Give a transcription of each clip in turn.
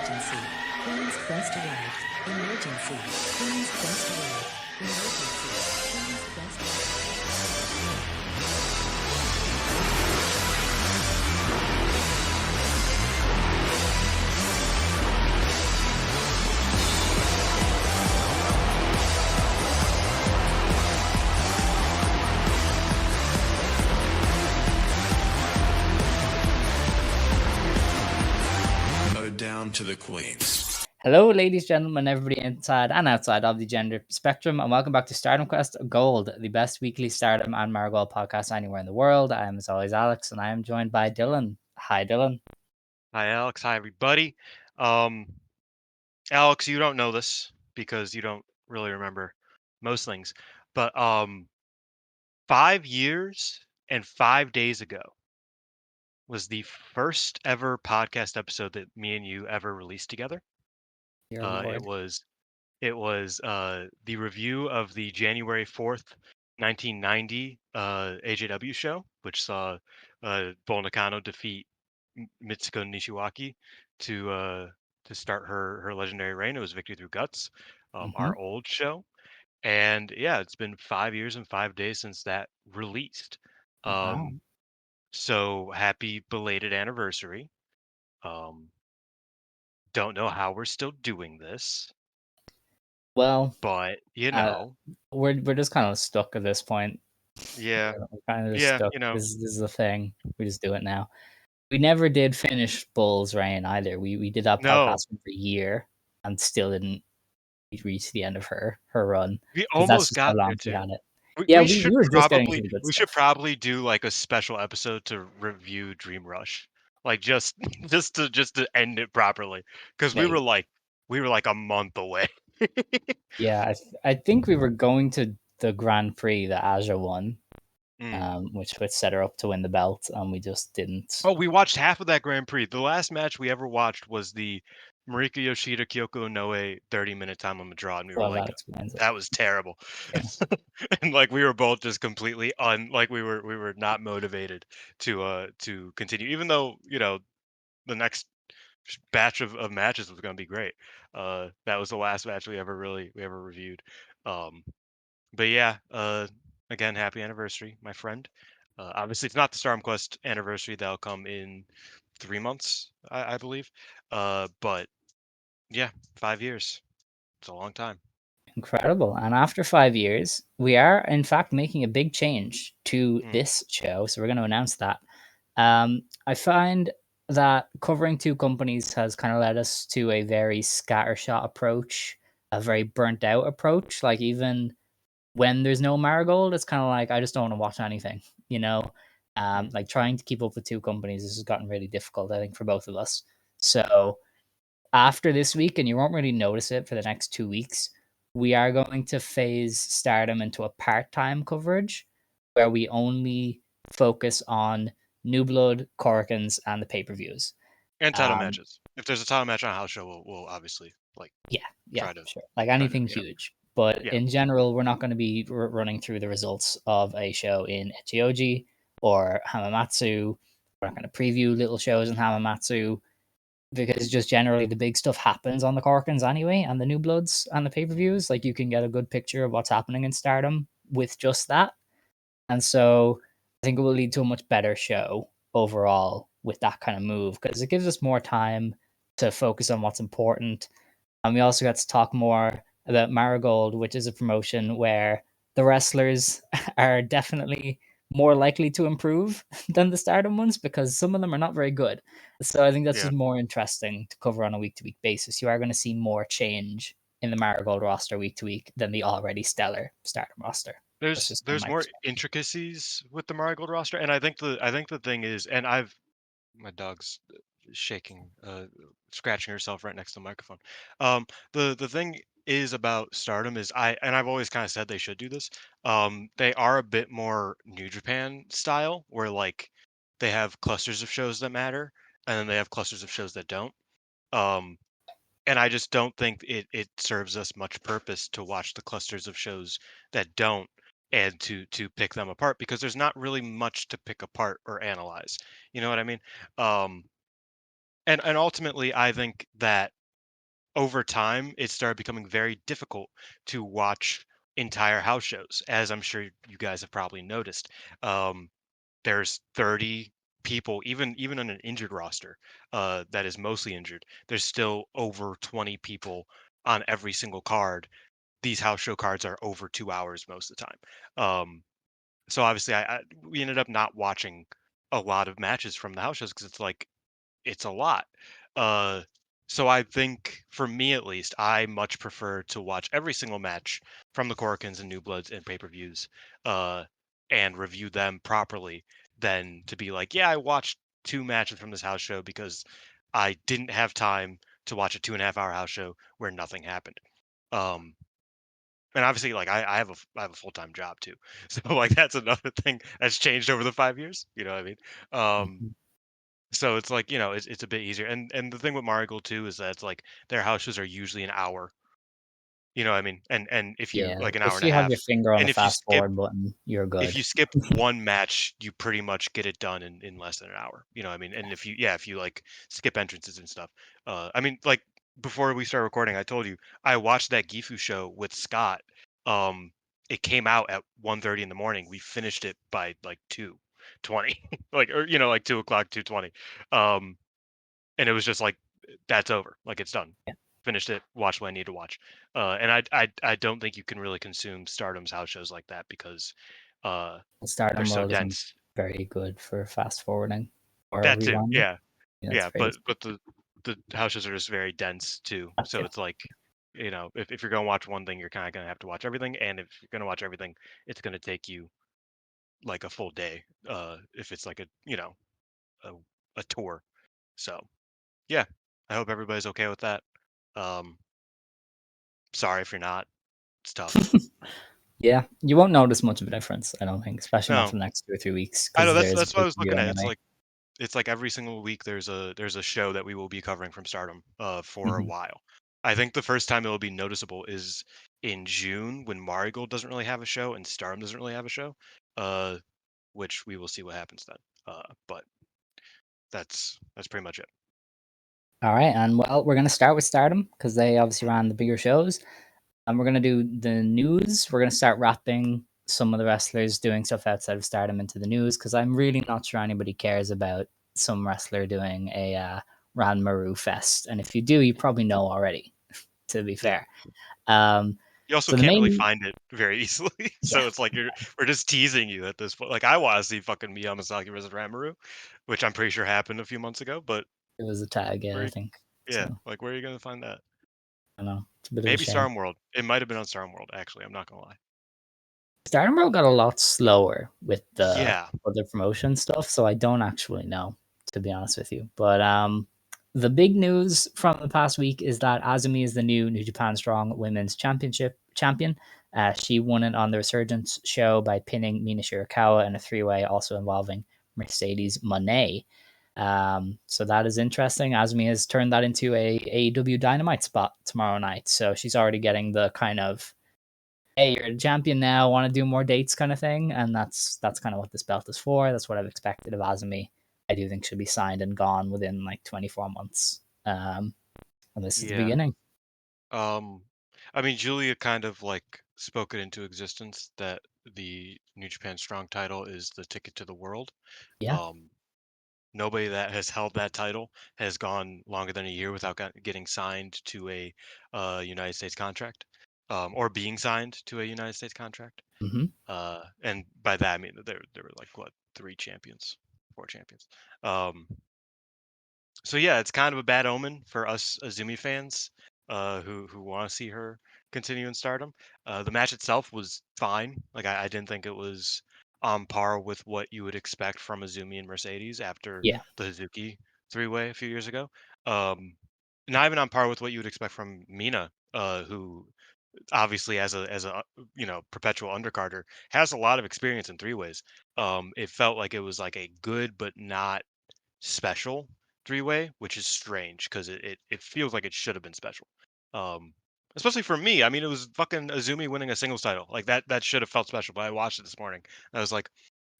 Emergency. Queen's Quest arrived. Emergency. Queen's Quest arrived. Emergency. Queen's Quest down to the queens. Hello, ladies, gentlemen, everybody inside and outside of the gender spectrum, and welcome back to Stardom Quest Gold, the best weekly Stardom and Marigold podcast anywhere in the world. I am, as always, Alex, and I am joined by Dylan. Hi, Dylan. Hi, Alex. Hi, everybody. Alex, you don't know this because you don't really remember most things, but 5 years and 5 days ago was the first ever podcast episode that me and you ever released together. It was the review of the January 4th, 1990 AJW show, which saw Bull Nakano defeat Mitsuko Nishiwaki to start her legendary reign. It was Victory Through Guts, our old show. And yeah, it's been 5 years and 5 days since that released. Wow. So happy belated anniversary. Don't know how we're still doing this, Well, but you know, we're just kind of stuck at this point. yeah, We're kind of just yeah, stuck. you know, This is the thing. We just do it now. We never did finish Bull's reign either. We did that no, podcast for a year and still didn't reach the end of her run. we 'Cause that's almost just how got there long we too. had it. We, Yeah, we we should were just getting probably to the good we stuff. should probably do like a special episode to review Dream Rush, like just just to end it properly, because we Maybe. were like a month away. Yeah, I think we were going to the Grand Prix that Aja won, which would set her up to win the belt, and we just didn't. Oh, we watched half of that Grand Prix. The last match we ever watched was the Marika Yoshida Kyoko Inoue 30-minute time limit draw, and we were Well, like, that explains it. that was terrible. Yeah. And like we were both just completely like we were not motivated to continue, even though, you know, the next batch of matches was going to be great. That was the last match we ever reviewed. But yeah, again, happy anniversary, my friend. Obviously, it's not the Stardom Quest anniversary. That'll come in 3 months, I believe. But yeah, 5 years. It's a long time. Incredible. And after 5 years, we are in fact making a big change to this show. So we're going to announce that. I find that covering two companies has kind of led us to a very scattershot approach, a very burnt out approach. Like even when there's no Marigold, it's kind of like I just don't want to watch anything, you know. Like trying to keep up with two companies has gotten really difficult, I think, for both of us. So after this week, and you won't really notice it for the next 2 weeks, we are going to phase Stardom into a part-time coverage where we only focus on New Blood, Korakuens, and the pay-per-views. And title matches. If there's a title match on a house show, we'll obviously try to sure. Like anything huge. But in general, we're not going to be running through the results of a show in Echiyoji or Hamamatsu. We're not going to preview little shows in Hamamatsu because just generally the big stuff happens on the Korakuens anyway, and the New Bloods and the pay-per-views. Like you can get a good picture of what's happening in Stardom with just that. And so I think it will lead to a much better show overall with that kind of move because it gives us more time to focus on what's important. And we also got to talk more about Marigold, which is a promotion where the wrestlers are definitely more likely to improve than the Stardom ones because some of them are not very good. So I think that's just more interesting to cover on a week-to-week basis. You are going to see more change in the Marigold roster week to week than the already stellar Stardom roster. There's more intricacies with the Marigold roster, and I think the thing is, and my dog's shaking, scratching herself right next to the microphone. The thing is about Stardom is I've always kind of said they should do this. They are a bit more New Japan style, where like they have clusters of shows that matter, and then they have clusters of shows that don't. And I just don't think it serves us much purpose to watch the clusters of shows that don't and to pick them apart because there's not really much to pick apart or analyze. You know what I mean? And ultimately, I think that over time, it started becoming very difficult to watch entire house shows, as I'm sure you guys have probably noticed. Um, there's 30 people, even on an injured roster, that is mostly injured. There's still over 20 people on every single card. These house show cards are over 2 hours most of the time. So obviously, we ended up not watching a lot of matches from the house shows because it's a lot. Uh, so I think for me at least, I much prefer to watch every single match from the Korakuens and New Bloods and pay-per-views, uh, and review them properly than to be like, yeah, I watched 2 matches from this house show because I didn't have time to watch a 2.5 hour house show where nothing happened. Um, and obviously, like I have a full-time job too, so like that's another thing that's changed over the 5 years. You know what I mean? Um, Mhm. so it's like, it's a bit easier. And the thing with Marigold too is that it's like their houses are usually an hour. You know what I mean? And if you Yeah, like an hour if and a you have your half, finger on the and fast forward button, you're if good. you skip one match, you pretty much get it done in less than an hour. You know what I mean? And if you like skip entrances and stuff. I mean, like before we start recording, I told you I watched that Gifu show with Scott. Um it came out at 1:30 in the morning. We finished it by like 2:20. Like, or like 2 o'clock, 2:20. Um and it was just like, that's over, like it's done, Yeah. finished it, watched what I need to watch. And I don't think you can really consume Stardom's house shows like that because uh The they're Stardom so World isn't dense. very good for fast forwarding or That too, rewinding. yeah. Yeah, it's Yeah, very but the house shows are just very dense too, so yeah. it's like, if you're gonna watch one thing, you're kind of gonna have to watch everything, and if you're gonna watch everything, it's gonna take you like a full day, if it's like a, a tour. So yeah, I hope everybody's okay with that. um Sorry if you're not. It's tough. Yeah, you won't notice much of a difference, I don't think, especially not No, for the next 2 or 3 weeks, I know because there is a that's what I pay was per view looking at. It's anyway. like every single week there's a show that we will be covering from Stardom for a Mhm. while. I think the first time it will be noticeable is in June when Marigold doesn't really have a show and Stardom doesn't really have a show. Uh, which we will see what happens then. But that's pretty much it. All right, and well, we're gonna start with Stardom because they obviously ran the bigger shows, and we're gonna do the news. We're gonna start wrapping some of the wrestlers doing stuff outside of Stardom into the news because I'm really not sure anybody cares about some wrestler doing a Ranmaru Fest, and if you do, you probably know already. To be Yeah. fair, um, You also so the can't really main find it very easily, yeah, so it's like we're just teasing you at this point. Like I want to see fucking Miyamasaki versus Ramaru, which I'm pretty sure happened a few months ago, but it was a tag, yeah, I where think yeah, so. like where are you gonna find that? I don't know, it's a bit of a Maybe shame. Storm World. It might have been on Storm World, actually. I'm not gonna lie. Stardom World got a lot slower with the Yeah. other promotion stuff, so I don't actually know, to be honest with you. But the big news from the past week is that Azumi is the new New Japan Strong Women's Championship champion. She won it on the Resurgence show by pinning Mina Shirakawa in a three-way, also involving Mercedes Monet. So that is interesting. Azumi has turned that into a AEW Dynamite spot tomorrow night, so she's already getting the kind of hey, you're a champion now, want to do more dates kind of thing. And that's kind of what this belt is for. That's what I've expected of Azumi. I do think she'll be signed and gone within like 24 months. And this is the Yeah. beginning. Um, I mean, Julia kind of like spoke it into existence that the New Japan Strong title is the ticket to the world. Yeah. Um, Nobody that has held that title has gone longer than a year without getting signed to a United States contract, or being signed to a United States contract. Hmm. And by that I mean that there were like what, 3 champions, 4 champions. Um, so yeah, it's kind of a bad omen for us Azumi fans, who want to see her continue in Stardom. The match itself was fine. Like I didn't think it was on par with what you would expect from Azumi and Mercedes after Yeah. the Hazuki three-way a few years ago. Um, Not even on par with what you would expect from Mina, who obviously as a perpetual undercarder has a lot of experience in three-ways. It felt like it was like a good but not special three-way, which is strange because it feels like it should have been special. Um, Especially for me. I mean, it was fucking Azumi winning a singles title. Like that should have felt special. But I watched it this morning. And I was like,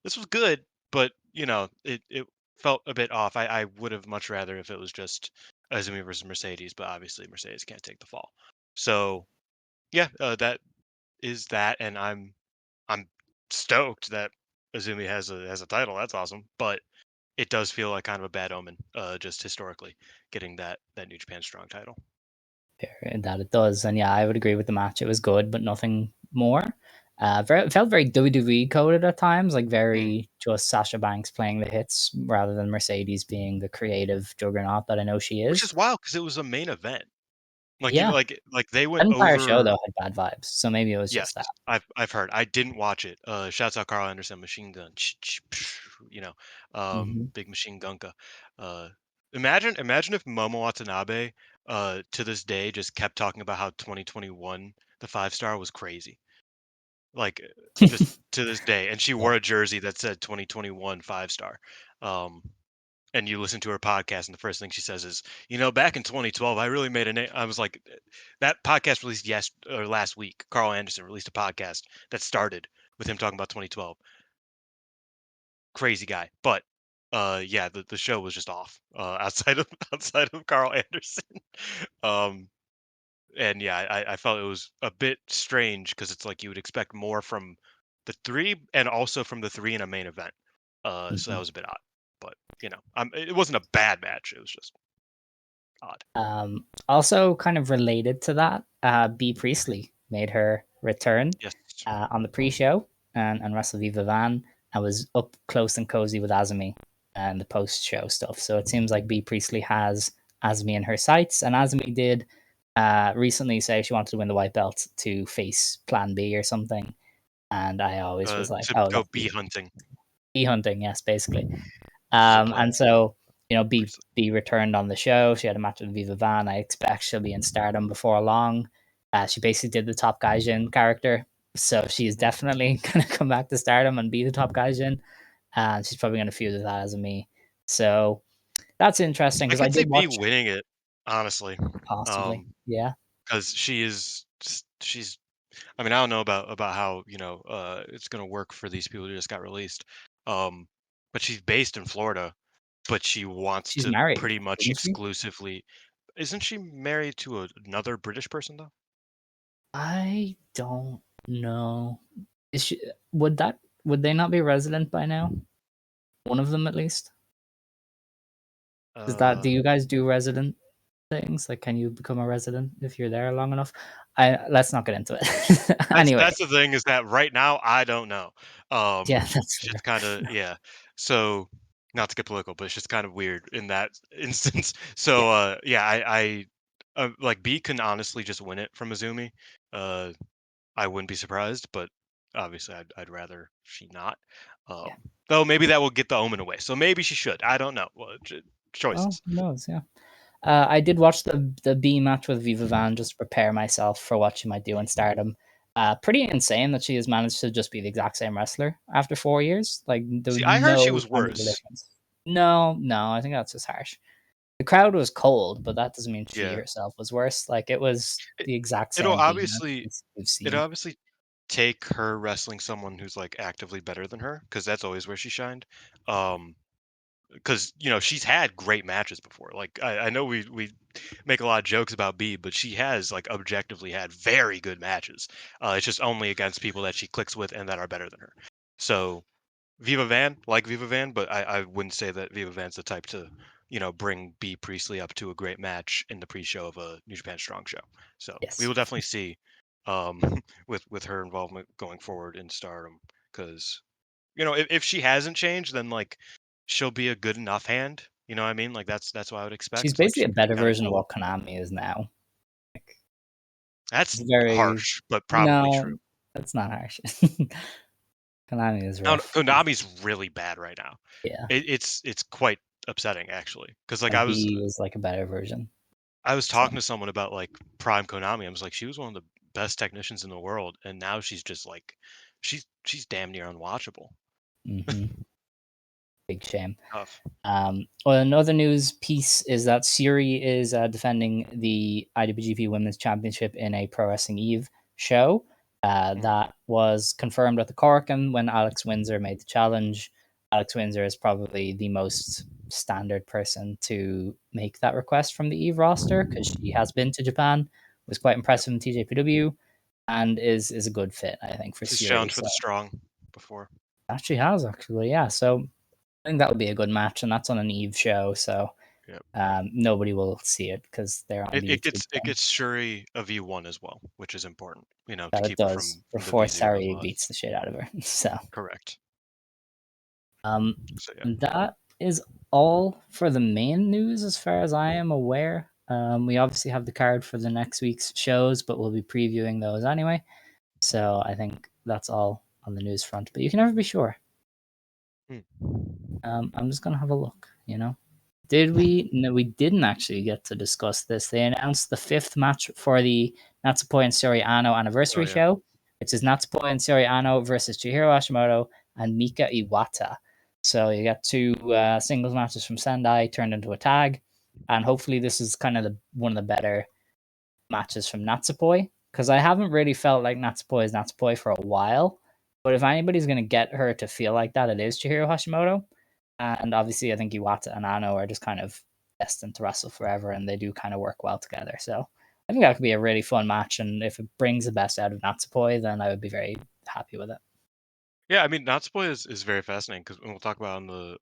this was good, but it felt a bit off. I would have much rather if it was just Azumi versus Mercedes, but obviously Mercedes can't take the fall. So yeah, that is that, and I'm stoked that Azumi has a title. That's awesome, but it does feel like kind of a bad omen, just historically getting that New Japan Strong title. That it does. And yeah, I would agree with the match. It was good, but nothing more. It felt very WWE coded at times, like Mm. very just Sasha Banks playing the hits rather than Mercedes being the creative juggernaut that I know she Which is. is wild because it was a main event. Like you Yeah, like they that went entire show over. though had bad vibes, so maybe it was Yes, just that. I've heard. I didn't watch it. Shouts out Carl Anderson, Machine Gun. You know, Hmm. big Machine Gunka. Uh, imagine if Momo Watanabe, to this day, just kept talking about how 2021 the 5-star was crazy. Like, just to this day, and she Yeah. wore a jersey that said 2021 5-star. Um, and you listen to her podcast, and the first thing she says is, back in 2012, I really made a name. I was like, that podcast released or last week. Carl Anderson released a podcast that started with him talking about 2012. Crazy guy, but yeah, the show was just off outside of Carl Anderson. um, and yeah, I felt it was a bit strange because it's like you would expect more from the three, and also from the three in a main event. So that Mhm. was a bit odd, but it wasn't a bad match. It was just odd. Also, kind of related to that, B Priestley made her return Yes. on the pre-show and wrestled Viva Van. I was up close and cozy with Azumi and the post-show stuff. So it seems like B Priestley has Azumi in her sights, and Azumi did recently say she wanted to win the white belt to face Plan B or something. And I always was like, To oh, go that's bee hunting bee hunting, yes, basically. is a play. And so, B Briefly. B returned on the show. She had a match with Viva Van. I expect she'll be in Stardom before long. She basically did the Top Gaijin character, so she's Mhm. definitely gonna come back to Stardom and be the Top Gaijin. And she's probably gonna feud with that as me. So that's interesting I because I could see did B watch winning it, honestly, possibly, yeah, because she's. I mean, I don't know about how it's gonna work for these people who just got released, um, but she's based in Florida, but she wants she's to married, pretty much isn't she? exclusively. Isn't she married to another British person though? I don't know. Is she? Would they not be resident by now? One of them at least. Is that? Uh, Do you guys do resident things? Like, can you become a resident if you're there long enough? I Let's not get into it. Anyway, that's the thing is that right now I don't know. yeah, that's It's just fair. kind of yeah. So not to get political, but it's just kind of weird in that instance. So Yeah, yeah, like B can honestly just win it from Azumi. Uh, I wouldn't be surprised, but obviously I'd rather she not. Um, yeah. though maybe that will get the omen away. So maybe she should. I don't know. Well, Oh, choices. who knows? Yeah. I did watch the B match with Viva Van just to prepare myself for what she might do in Stardom. Pretty insane that she has managed to just be the exact same wrestler after 4 years. Like, there was See, I heard she no was tangible worse. difference. No, no, I think that's just harsh. The crowd was cold, but that doesn't mean she Yeah. herself was worse. Like, it was It, the exact it'll same B match obviously we've it seen. obviously take her wrestling someone who's like actively better than her because that's always where she shined. Because she's had great matches before. Like I know we make a lot of jokes about B, but she has like objectively had very good matches. It's just only against people that she clicks with and that are better than her. So Viva Van, but I wouldn't say that Viva Van's the type to bring B Priestley up to a great match in the pre-show of a New Japan Strong show. So we Yes. will definitely see um, with her involvement going forward in Stardom because if she hasn't changed, then like she'll be a good enough hand. You know what I mean? Like that's what I would She's expect. Like basically she a could better kind of version of go up. what Konami is now. Like, That's it's very harsh, but probably no, true. that's not harsh. Konami is I don't rough. know, Konami's really bad right now. Yeah, It's quite upsetting actually, because like and B was like a better version. I was So, talking to someone about like Prime Konami. I was like, she was one of the best technicians in the world, and now she's just like, she's damn near unwatchable. hmm big shame. Tough. Well, another news piece is that Syuri is defending the IWGP Women's Championship in a Pro Wrestling Eve show. Mhm. That was confirmed at the Korakuen when Alex Windsor made the challenge. Alex Windsor is probably the most standard person to make that request from the Eve roster because she has been to Japan, was quite Yep. impressive in TJPW, and is a good fit, I think, for She's Syuri. challenged for So the strong before. that she has actually, yeah. So I think that would be a good match, and that's on an Eve show, so Yep. nobody will see it because they're on It, the it YouTube gets it thing. gets Shuri a V1 as well, which is important, to That it keep her does from the before V0 Saori beats loss. the shit out of her. So Correct. um, So yeah. that is all for the main news as far as I am aware. We obviously have the card for the next week's shows, but we'll be previewing those anyway. So I think that's all on the news front. But you can never be sure. Hmm. I'm just gonna have a look. Did we? No, we didn't actually get to discuss this. They announced the fifth match for the Natsupoi and Syuri Ano Oh anniversary yeah. show, which is Natsupoi and Syuri Ano versus Chihiro Hashimoto and Mika Iwata. So you got two singles matches from Sendai turned into a tag, and hopefully this is kind of one of the better matches from Natsupoi because I haven't really felt like Natsupoi is Natsupoi for a while. But if anybody's going to get her to feel like that, it is Chihiro Hashimoto. And obviously, I think Iwata and Ano are just kind of destined to wrestle forever, and they do kind of work well together. So I think that could be a really fun match. And if it brings the best out of Natsupoi, then I would be very happy with it. Yeah, I mean, Natsupoi is very fascinating because when we'll talk about on the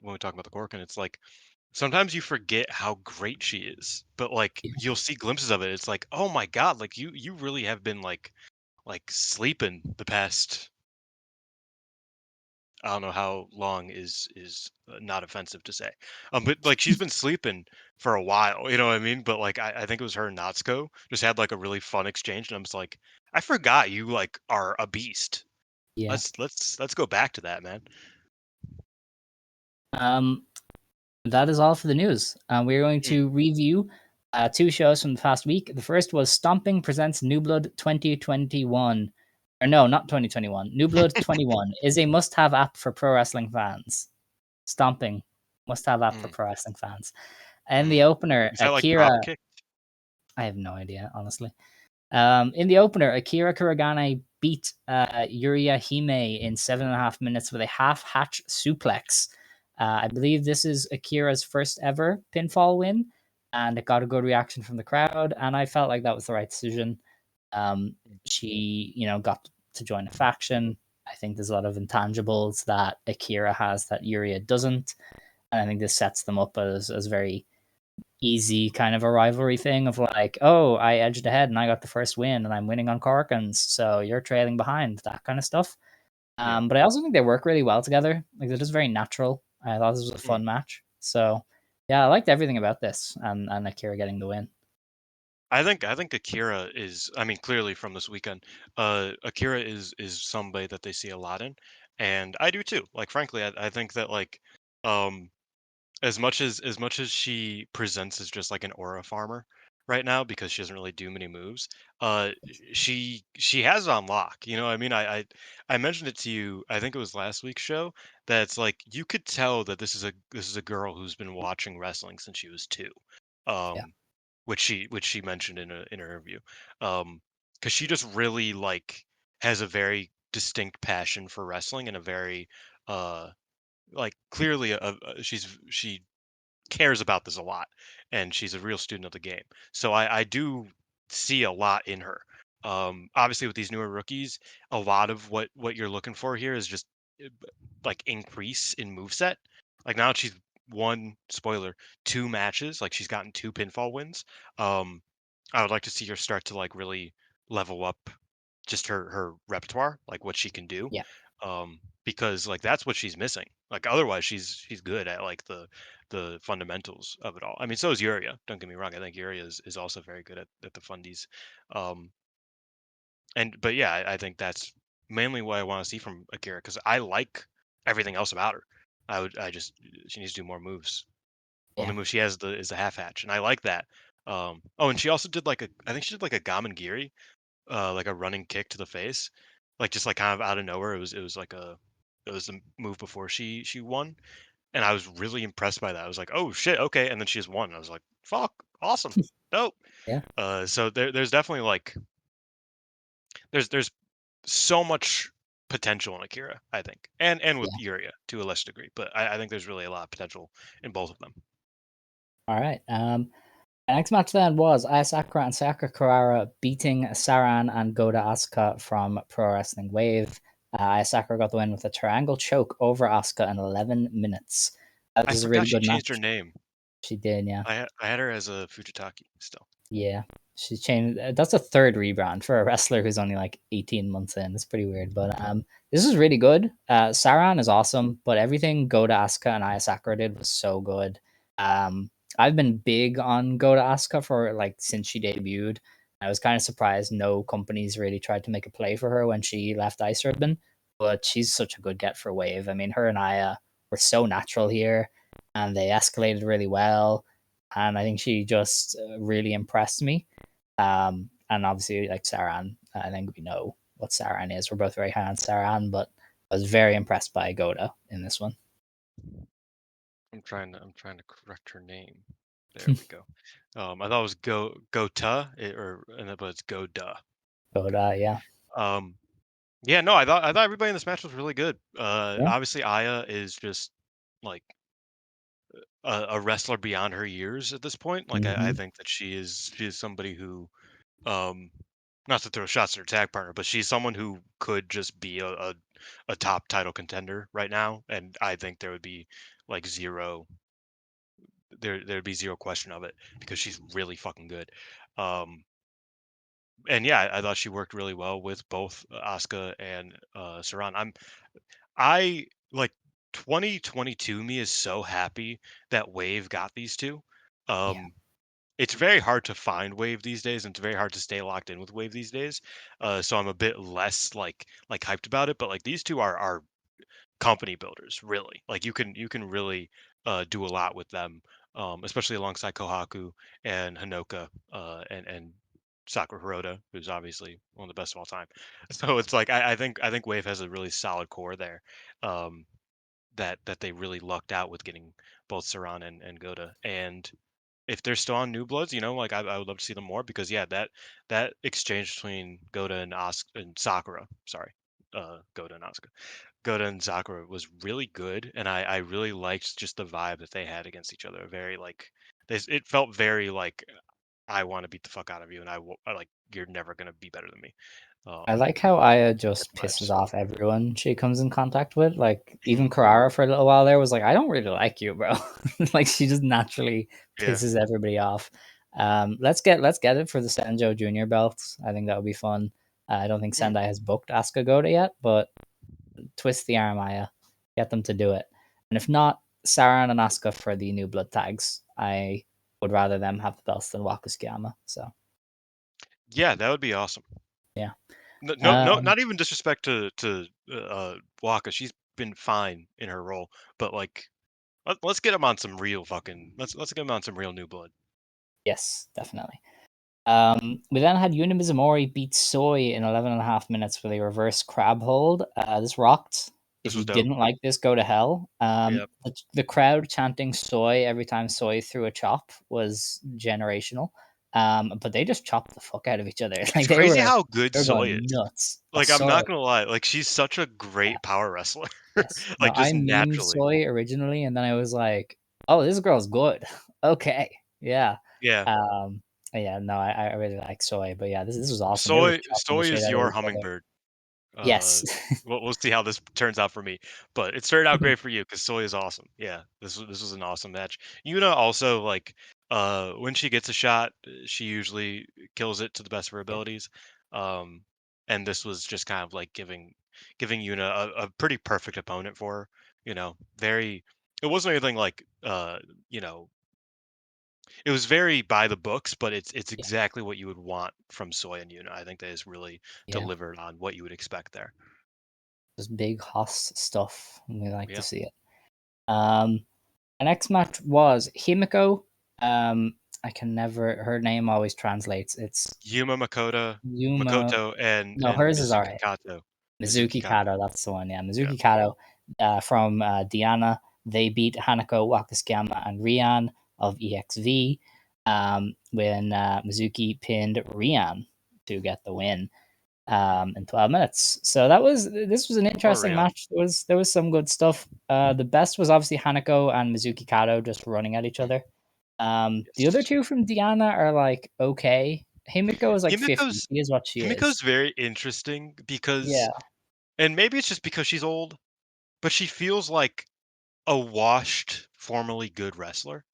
when we talk about the Korakuen, it's like sometimes you forget how great she is, but like Yeah. you'll see glimpses of it. It's like, oh my god, like you really have been like sleeping the past. I don't know how long is not offensive to say, but like she's been sleeping for a while. You know what I mean? But like I think it was her and Natsuko just had like a really fun exchange, and I'm just like, I forgot you like are a beast. Yeah. Let's go back to that, man. Um, that is all for the news. We're going Mm. to review two shows from the past week. The first was Stomping Presents New Blood 2021. Or no, not 2021. New Blood 21 is a must have app for pro wrestling fans. Stomping, must have app for Mm, pro wrestling fans. And the mm. opener, Is that like Akira. drop kick? I have no idea, honestly. In the opener, Akira Kuragane beat Yuria Hime in 7.5 minutes with a half hatch suplex. I believe this is Akira's first ever pinfall win, and it got a good reaction from the crowd. And I felt like that was the right decision. She, got to join a faction. I think there's a lot of intangibles that Akira has that Yuria doesn't, and I think this sets them up as very easy kind of a rivalry thing of like, oh, I edged ahead and I got the first win and I'm winning on Corkins, so you're trailing behind, that kind of stuff. Yeah. But I also think they work really well together. Like they're just very natural. I thought this was a Mm. fun match. So yeah, I liked everything about this and Akira getting the win. I think Akira is, I mean, clearly from this weekend, Akira is somebody that they see a lot in, and I do too. Like frankly, I think that like um as much as she presents as just like an aura farmer right now because she doesn't really do many moves, uh she has it on lock. You know what I mean? I mentioned it to you, I think it was last week's show, that it's like you could tell that this is a girl who's been watching wrestling since she was 2. Yeah. Um which she mentioned in an interview. Because she just really like has a very distinct passion for wrestling and a very uh like clearly she cares about this a lot, and she's a real student of the game. So I do see a lot in her. Obviously with these newer rookies, a lot of what you're looking for here is just like increase in moveset. Like now she's won, spoiler, 2 matches, like she's gotten 2 pinfall wins. Um I would like to see her start to like really level up just her repertoire, like what she can do. Yeah. Because like that's what she's missing. Like otherwise she's good at like the fundamentals of it all. I mean, so is Yuria. Don't get me wrong. I think Yuria is also very good at the fundies. Um, and but yeah, I think that's mainly what I want to see from Akira because I like everything else about her. I just she needs to do more moves. Only Yeah. move she has is the half hatch, and I like that. Oh, and she also did like I think she did like a Gamengiri, like a running kick to the face, like just like kind of out of nowhere. It was like it was a move before she won, and I was really impressed by that. I was like, oh shit, okay, and then she just won. I was like, fuck, awesome, dope. Yeah. So there's definitely like there's so much potential in Akira, I think, and with Yuria to a lesser degree. But I think there's really a lot of potential in both of them. All right. The next match then was Aya Sakura and Sayaka Kurara beating Saran and Goda Asuka from Pro Wrestling Wave. Aya Sakura got the win with a triangle choke over Asuka in 11 minutes. This I is a forgot really she good match. changed her name. She did, yeah. I had her as a Fujitaki still. Yeah. She changed. That's a third rebrand for a wrestler who's only like 18 months in. It's pretty weird. But this is really good. Saran is awesome, but everything Goda Asuka and Aya Sakura did was so good. I've been big on Goda Asuka for like since she debuted. I was kind of surprised no companies really tried to make a play for her when she left Ice Ribbon, but she's such a good get for Wave. I mean, her and Aya were so natural here, and they escalated really well. And I think she just really impressed me. And obviously, like Saran, I think we know what Saran is. We're both very high on Saran, but I was very impressed by Goda in this one. I'm trying to correct her name. There we go. I thought it was Gota, but it's Goda. Goda, yeah. Yeah, no, I thought everybody in this match was really good. Yeah. Obviously Aya is just like a wrestler beyond her years at this point. Like I think that she is somebody who, um, not to throw shots at her tag partner, but she's someone who could just be a top title contender right now, and I think there would be like there'd be zero question of it because she's really fucking good. Um, and yeah, I thought she worked really well with both Asuka and Saran. I like 2022 me is so happy that Wave got these two. Yeah. It's very hard to find Wave these days, and it's very hard to stay locked in with Wave these days. So I'm a bit less like hyped about it. But like these two are company builders, really. Like you can really do a lot with them, especially alongside Kohaku and Hanoka and Sakura Hirota, who's obviously one of the best of all time. So it's like I think Wave has a really solid core there. Um, that they really lucked out with getting both Saran and Goda. And if they're still on New Bloods, like I would love to see them more because yeah, that exchange between Goda and Sakura, sorry, Goda and Asuka, Goda and Sakura was really good, and I really liked just the vibe that they had against each other. Very like it felt very like I want to beat the fuck out of you, and I like you're never gonna be better than me. I Um, like how Aya just pisses vibes. off everyone she comes in contact with. Like even Kurara for a little while there was like, I don't really like you, bro. Like she just naturally Yeah. pisses everybody off. Let's get it for the Senjo Junior belts. I think that would be fun. I don't think Mm. Sendai has booked Asuka Goda yet, but twist the arm, Aya. Get them to do it. And if not, Saran and Asuka for the new blood tags. I would rather them have the belts than Wakasukiyama. So Yeah, that would be awesome. yeah. No, no, no, Um, not even disrespect to Waka. She's been fine in her role, but like, let's get him on some real fucking. Let's get him on some real new blood. yes, definitely. We then had Yuna Mizumori beat Soy in 11 and a half minutes with a reverse crab hold. This rocked. If This you was dope. didn't like this, go to hell. Yep. The crowd chanting Soy every time Soy threw a chop was generational. But they just chopped the fuck out of each other. It's Like crazy how good they were Soy going is. nuts. Like, I'm Soy, not gonna lie. Like, she's such a yeah, great power wrestler. yes. No, Like, I just memed naturally. Soy originally, and then I was like, oh, this girl's good. Okay, yeah. Yeah. Um, yeah, no, I really like Soy, but yeah, this was awesome. They were Soy just chopping the Soy shit is out of your each other. hummingbird. Uh, Yes. we'll see how this turns out for me, but it started out great for you because Soy is awesome. Yeah, this was an awesome match. Yuna also like when she gets a shot, she usually kills it to the best of her Yeah, abilities. Um, and this was just kind of like giving Yuna a pretty perfect opponent for her. Very. It wasn't anything like you know it was very by the books, but it's yeah, exactly what you would want from Soy and Yuna. I think that is really yeah. delivered on what you would expect there. Just big hoss stuff. And we like to Yeah. see it. Um, the next match was Himiko. I can never. Her name always translates. It's Yuma Yuma. Makoto, No, and hers is Mizuki alright. Kato. Mizuki Mizuki Kato. Kato. That's the one. Yeah, Yeah. Mizuki Kato. From Diana. They beat Hanako, Wakasukiyama, and Rian of EXV. When Mizuki pinned Rian to get the win. in 12 minutes. So this was an interesting Rihanna. match. There was some good stuff. The best was obviously Hanako and Mizuki Kato just running at each Mm, other. The other yes. two from Diana are like okay. Himiko is like 50. Himiko's She is what she is. Himiko's very interesting Yeah, because, and maybe it's just because she's old, but she feels like a washed, formerly good wrestler.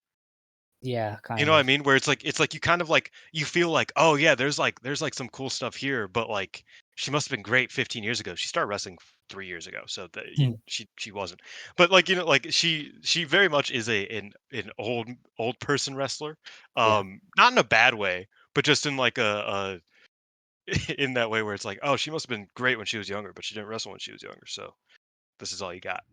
yeah, You know kind what I of. mean? Where it's like you kind of like you feel like, oh yeah, there's like some cool stuff here, but like she must have been great 15 years ago. She started wrestling 3 years ago, so that she wasn't. But like like she very much is an old person wrestler, Yeah, not in a bad way, but just in like in that way where it's like, oh, she must have been great when she was younger, but she didn't wrestle when she was younger, so this is all you got.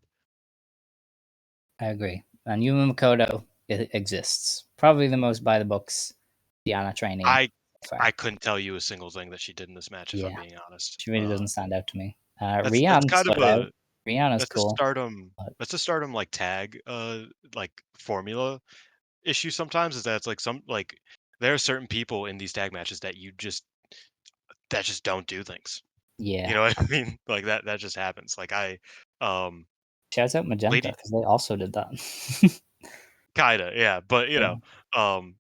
I agree. And Yuma Makoto exists. Probably the most by the books Diana trainee I so far. I couldn't tell you a single thing that she did in this match, if I'm Yeah, being honest. she really doesn't stand out to me. That's Rian kind of stood out. Rihanna's cool. But that's a Stardom like tag like formula issue sometimes, is that it's like some like there are certain people in these tag matches that that just don't do things. You yeah, know what I mean? Like that just happens. Like um shouts out Magenta Lady because they also did that. kinda, yeah, but Yeah. um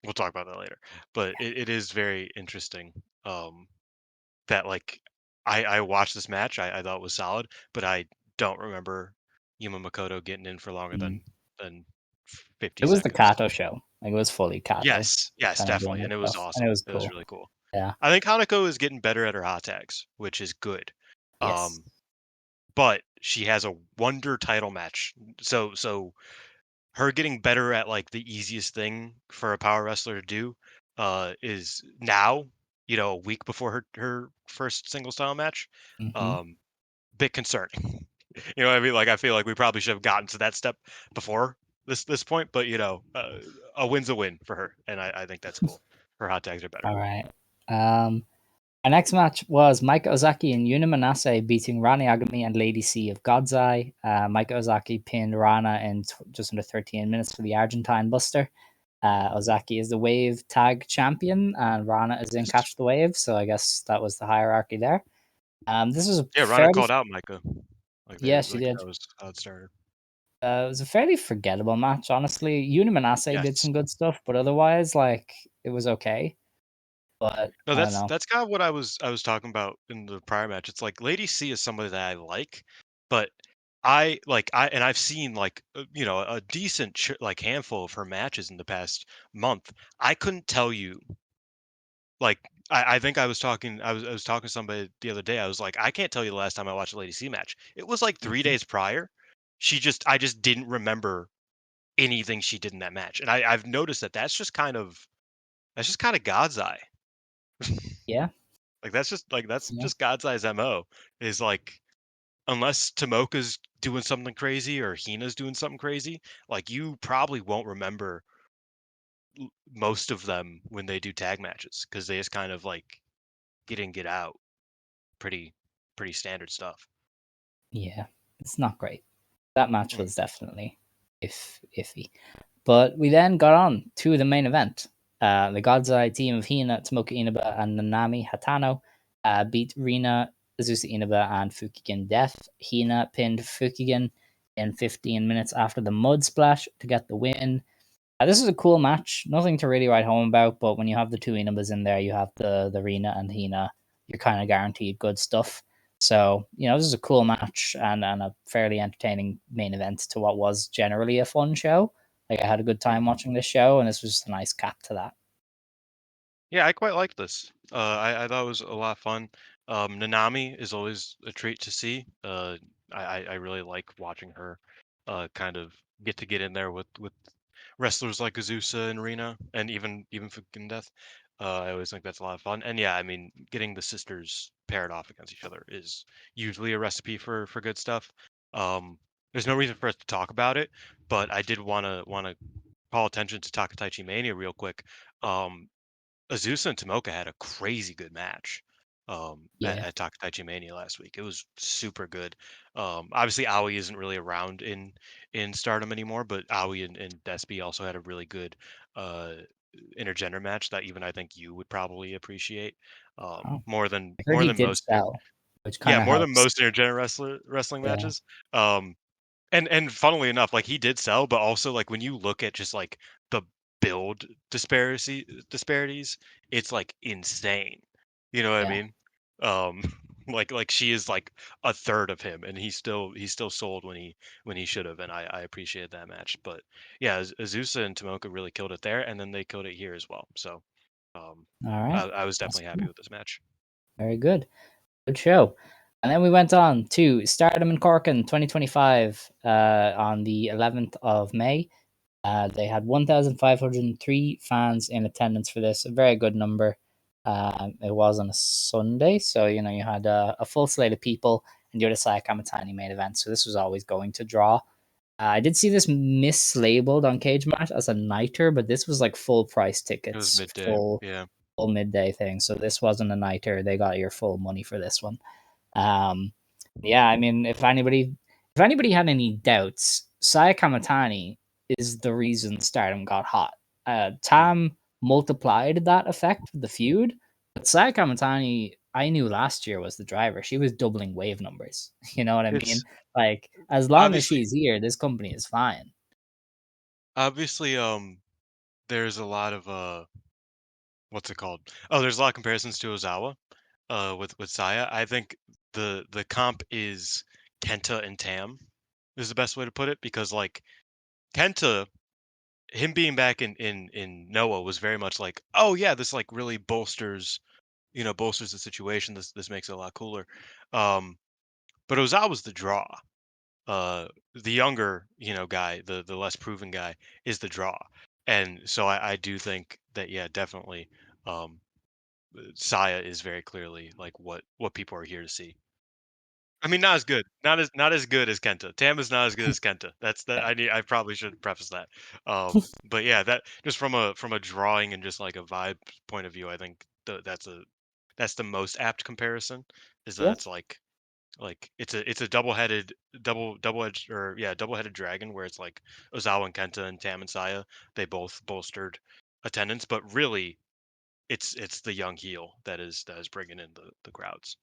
we'll talk about that later. But it is very interesting. That like I watched this match, I thought it was solid, but I don't remember Yuma Makoto getting in for longer Mm. than 50 It was the seconds. Kato show. Like it was fully Kato Yes, yes, kind of doing definitely, his and it was stuff, and it awesome. was It was cool. really cool. Yeah. I think Hanako is getting better at her hot tags, which is good. Yes. Um, but she has a wonder title match. So her getting better at like the easiest thing for a power wrestler to do is now, a week before her first singles title match. Hmm. Um, bit concerning. You know what I mean? Like I feel like we probably should have gotten to that step before this point, but a win's a win for her, and I think that's cool. Her hot tags are better. All right. Um, Our next match was Maika Ozaki and Yuna Manase beating Rani Agami and Lady C of God's Eye. Maika Ozaki pinned Rana in just under 13 minutes for the Argentine Buster. Ozaki is the Wave Tag Champion, and Rana is in Yes. Catch the Wave, so I guess that was the hierarchy there. This was a Yeah, Rana fairly, called out Micah. Like yeah, they she like did. that was how it started. It was a fairly forgettable match, honestly. Yuna Manase did Yes. some good stuff, but otherwise, like, it was okay. But No, I don't know. that's kind of what I was talking about in the prior match. It's like Lady C is somebody that I like, but I've seen like a decent like handful of her matches in the past month. I couldn't tell you like I think I was talking to somebody the other day. I was like, I can't tell you the last time I watched a Lady C match. It was like 3 days prior. I just didn't remember anything she did in that match, and I've noticed that that's just kind of God's eye. Yeah, Like that's yeah, just God's eye's MO, is like unless Tomoka's doing something crazy or Hina's doing something crazy, like you probably won't remember most of them when they do tag matches because they just kind of like get in, get out, pretty pretty standard stuff. yeah. It's not great. That match Mm. was definitely iffy. But we then got on to the main event. The God's Eye team of Hina, Tomoka Inaba, and Nanami Hatano beat Rina, Azusa Inaba, and Fukigen Death. Hina pinned Fukigen in 15 minutes after the mud splash to get the win. This is a cool match. Nothing to really write home about, but when you have the two Inabas in there, you have the Rina and Hina, you're kind of guaranteed good stuff. So, this is a cool match and a fairly entertaining main event to what was generally a fun show. Like, I had a good time Mhm. watching this show, and this was just a nice cap to that. Yeah, I quite like this. I thought it was a lot of fun. Nanami is always a treat to see. I really like watching her kind of get in there with wrestlers like Azusa and Rina, and even Fukin Death. I always think that's a lot of fun. And yeah, I mean, getting the sisters paired off against each other is usually a recipe for good stuff. Um, there's no reason for us to talk about it, but I did want to call attention to Takataichi Mania real quick. Um, Azusa and Tomoka had a crazy good match Yeah. at Takataichi Mania last week. It was super good. Obviously, Aoi isn't really around in Stardom anymore, but Aoi and Despy also had a really good uh, intergender match that even I think you would probably appreciate Oh, more than I heard he did most. sell, which Yeah, kind of more than helps. most intergender wrestling Yeah, matches. Um, and funnily enough, like he did sell, but also like when you look at just like the build disparities, it's like insane. You know what I yeah, mean? Um, like she is like a third of him, and he still sold when he should have, and I appreciate that match. But yeah, Azusa and Tomoka really killed it there, and then they killed it here as well. So um, all right. I was That's definitely happy cool. with this match. Very good. Good show. And then we went on to Stardom and Corkin 2025 on the 11th of May. They had 1,503 fans in attendance for this, a very good number. It was on a Sunday, so you know you had a full slate of people, and you had a Saya Kamitani main event, so this was always going to draw. I did see this mislabeled on Cage Match as a nighter, but this was like full price It was tickets, midday. full Yeah. full midday thing. So this wasn't a nighter; they got your full money for this one. Um, yeah, I mean, if anybody had any doubts, Saya Kamatani is the reason Stardom got hot. Mm. Tam multiplied that effect with the feud, but Saya Kamatani, I knew last year was the driver. She was doubling wave numbers. You know what I mean? It's Like, as long as obviously she's here, this company is fine. obviously there's a lot of what's it called? Oh, there's a lot of comparisons to Ozawa with Saya. I think the comp is Kenta and Tam is the best way to put it because like Kenta, him being back in Noah was very much like, oh yeah, this like really bolsters the situation. This makes it a lot cooler. Um, but Ozawa's the draw. The younger, guy, the less proven guy is the draw. And so I do think that yeah, definitely um Saya is very clearly like what people are here to see. I mean, not as good, not as good as Kenta. Tam is not as good as Kenta. I probably should preface that. But yeah, that just from a drawing and just like a vibe point of view, I think that's the most apt comparison. Is that Yeah, it's like it's a double-edged or yeah double-headed dragon where it's like Ozawa and Kenta and Tam and Saya they both bolstered attendance, but really it's the young heel that is bringing in the crowds.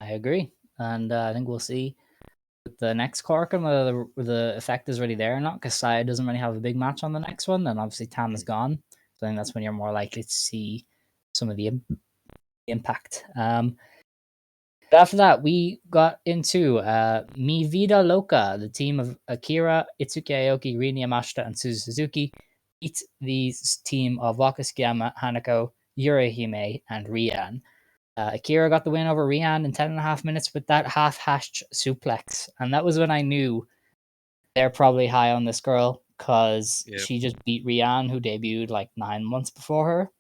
I agree, and I think we'll see with the next Corkin whether the effect is really there or not. Because Saya doesn't really have a big match on the next one, and obviously Tam is Mm. gone. So I think that's when you're more likely to see some of the impact. After that, we got into Mi Vida Loca, the team of Akira, Itsuki Aoki, Rin Yamashita, and Suzu Suzuki beat the team of Waka Tsukiyama, Hanako, Yurihime, and Rian. Akira got the win over Rian in 10.5 minutes with that half-hashed suplex. And that was when I knew they're probably high on this girl because Yeah, she just beat Rian, who debuted like 9 months before her,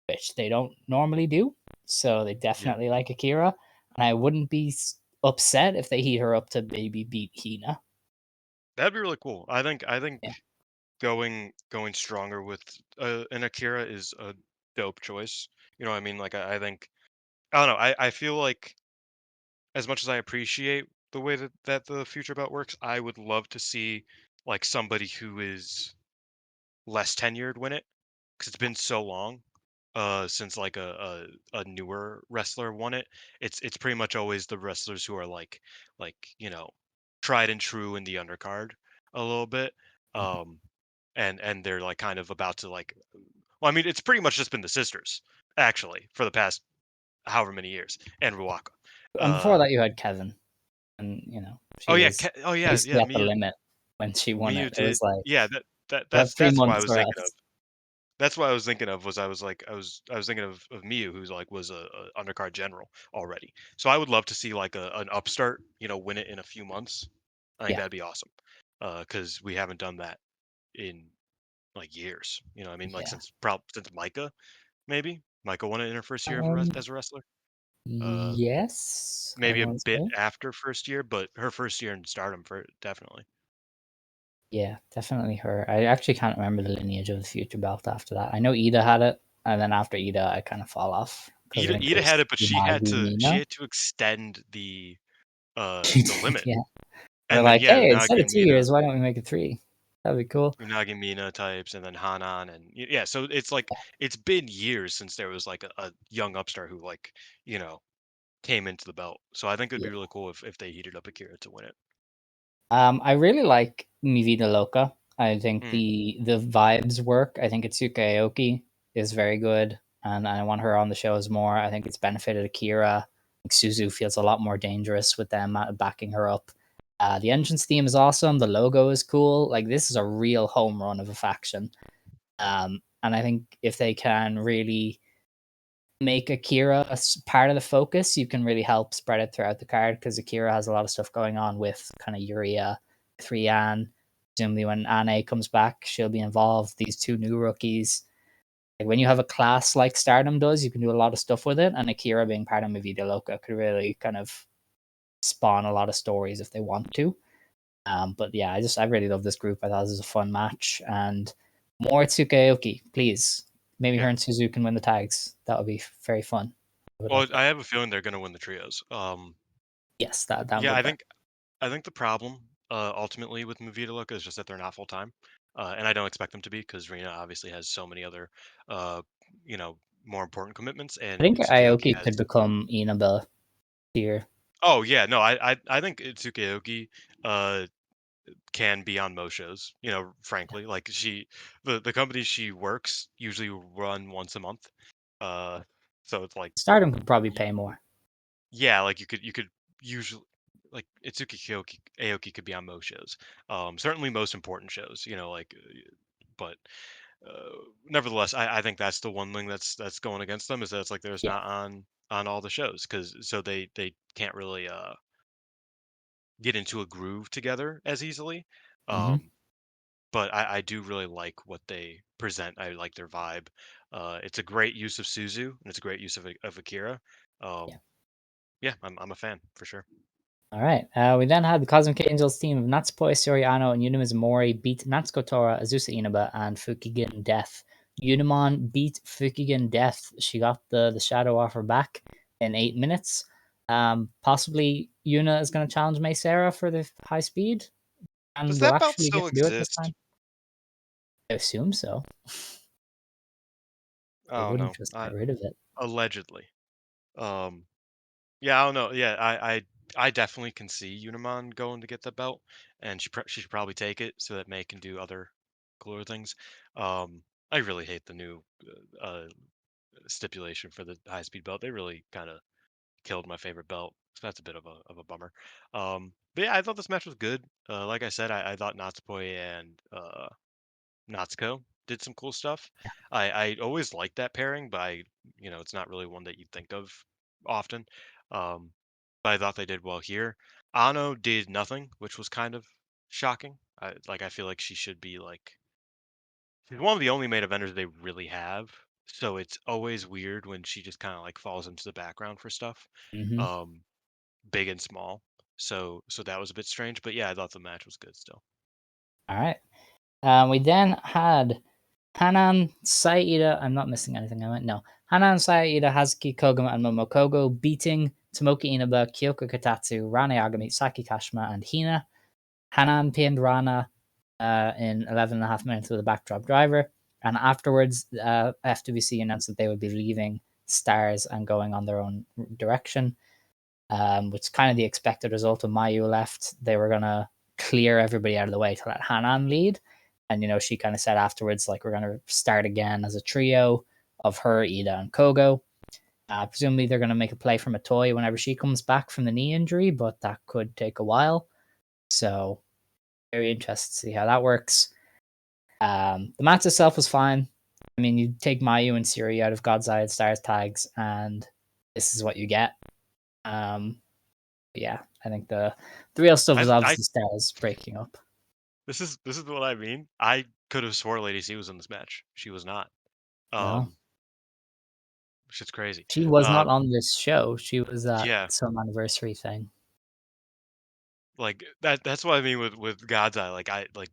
which they don't normally do. So they yeah, definitely like Akira. And I wouldn't be upset if they heat her up to maybe beat Hina. that'd be really cool. I think Yeah. going stronger with an Akira is a dope choice. You know what I mean? Like I think I don't know. I feel like as much as I appreciate the way that the future belt works, I would love to see like somebody who is less tenured win it because it's been so long since like a newer wrestler won it. It's pretty much always the wrestlers who are like tried and true in the undercard a little bit. Um and they're like kind of about to like well, I mean it's pretty much just been the sisters actually for the past however many years and Ruaka. And before Uh that, you had Kevin. And, oh she yeah, was Oh yeah, basically yeah, at the limit when she won Miyu it. It was did. like, Yeah, that you have that's 3 months why I was thinking of. rest. That's what I was thinking of was I was thinking of Miyu who's like was a undercard general already. So I would love to see like an upstart, win it in a few months. I think Yeah. that'd be awesome. Cuz we haven't done that in like years. You know, what I mean like Yeah. since Micah maybe. Micah won it in her first year Um, as a wrestler. Uh yes, I maybe a want to bit say. after first year, but her first year in Stardom for definitely. Yeah, definitely her. I actually can't remember the lineage of the future belt after that. I know Ida had it, and then after Ida, I kind of fall off because I think it Ida had was it, but Unagi she Mina. had to extend the She the did, limit. yeah. They're And then like, yeah, hey, Nagi instead of and two Mina. years, why don't we make it three? That'd be cool. Unagi Mina types, and then Hanan, and yeah. So it's like it's been years since there was like a young upstart who like you know came into the belt. So I think it'd be Yeah. really cool if they heated up Akira to win it. I really like Mi Vida Loca. I think Mm. the vibes work. I think Itsuka Aoki is very good, and I want her on the shows more. I think it's benefited Akira. Like Suzu feels a lot more dangerous with them backing her up. The entrance theme is awesome. The logo is cool. Like this is a real home run of a faction. And I think if they can really make Akira part of the focus, you can really help spread it throughout the card because Akira has a lot of stuff going on with kind of Yuria, with Rian. Presumably, when Ane comes back, she'll be involved. These two new rookies. Like when you have a class like Stardom does, you can do a lot of stuff with it. And Akira being part of Mi Vida Loca could really kind of spawn a lot of stories if they want to. But yeah, I really love this group. I thought this was a fun match and more Tsukayoki, please. Maybe her Yeah. and Suzu can win the tags. That would be very fun. I would Well, like that. I have a feeling they're gonna win the trios. Yes, that Yeah, would work. I think the problem ultimately with Mi Vida Loca is just that they're not full time, and I don't expect them to be because Rena obviously has so many other, uh, you know, more important commitments, I and think Tsukayoki Aoki has. could become Inaba here. Oh yeah, no, I think Tsukayoki uh can be on most shows. You know, frankly, like the company she works usually run once a month, uh, so it's like. Stardom could probably pay more. Yeah, like you could usually like Itsuki Aoki could be on most shows. Certainly most important shows, like but uh, nevertheless, I think that's the one thing that's going against them is that it's like there's Yeah. not on all the shows because so they can't really get into a groove together as easily. Hmm. Um, but I do really like what they present. I like their vibe. It's a great use of Suzu and it's a great use of Akira. Yeah. Um, yeah, I'm a fan for sure. All right. We then had the Cosmic Angels team of Natsupoi, Syuri Ano, and Unimizumori beat Natsuko Tora, Azusa Inaba, and Fukigen Death. Unimon beat Fukigen Death. She got the shadow off her back in 8 minutes. Possibly Yuna is going to challenge Mei Sarah for the high speed, Does and we'll that belt actually get still to do it this exist? time. I assume so. They I don't wouldn't know. just get rid of it. Allegedly. Um, yeah, I don't know. Yeah, I definitely can see Unimon going to get the belt, and she should probably take it so that May can do other cooler things. I really hate the new stipulation for the high speed belt. They really kind of killed my favorite belt. So that's a bit of a bummer. But yeah, I thought this match was good. Like I said, I thought Natsupoi and Natsuko did some cool stuff. I always liked that pairing, but it's not really one that you think of often. Um, but I thought they did well here. Ano did nothing, which was kind of shocking. I feel like she should be like she's one of the only main eventers they really have. So it's always weird when she just kind of like falls into the background for stuff, Hmm. um, big and small. So that was a bit strange, but yeah, I thought the match was good still. All right. We then had Hanan, Saida. I'm not missing anything. I went no. Hanan, Saida, Hazuki, Koguma, and Momokogo beating Tomoki Inaba, Kyoko Katatsu, Rane Agami, Saki Kashima, and Hina. Hanan pinned Rana in 11 and a half minutes with a backdrop driver. And afterwards, FWC announced that they would be leaving Stars and going on their own direction, which is kind of the expected result of Mayu left. They were going to clear everybody out of the way to let Hanan lead. And, she kind of said afterwards, like, we're going to start again as a trio of her, Ida, and Kogo. Presumably, they're going to make a play from a toy whenever she comes back from the knee injury, but that could take a while. So, very interested to see how that works. The match itself was fine. I mean, you take Mayu and Syuri out of God's Eye and Stars tags, and this is what you get. Um, yeah, I think the real stuff I, is I obviously Stars breaking up. this is what I mean. I could have swore Lady C was in this match. She was not. Well, Um, Shit's crazy. she was Uh, not on this show. She was at yeah, some anniversary thing. like that's what I mean with God's Eye. Like I like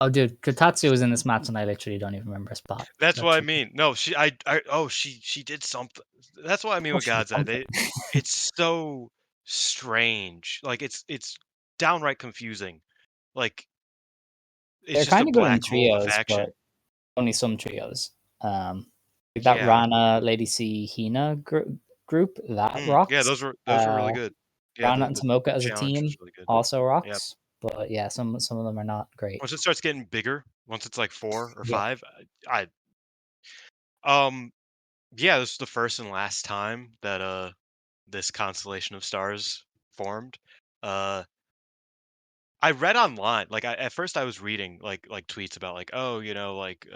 Oh, dude, Kotatsu was in this match, and I literally don't even remember a spot. that's what That's I mean. No, she did something. That's what I mean oh, with she did God's Eye. something. It's so strange. Like it's downright confusing. Like it's They're just a kind of good in black hole of a trios, faction. but only some trios. Like that Yeah. Rana, Lady C, Hina group that Yeah, rocks. those were really good. Yeah, Rana and the Tomoka as a challenge was team really good. also Yep. rocks, but yeah, some of them are not great. Once it starts getting bigger, once it's like 4 or Yeah, 5, um yeah, this is the first and last time that this constellation of stars formed. Uh I read online, like at first I was reading like tweets about like, oh, like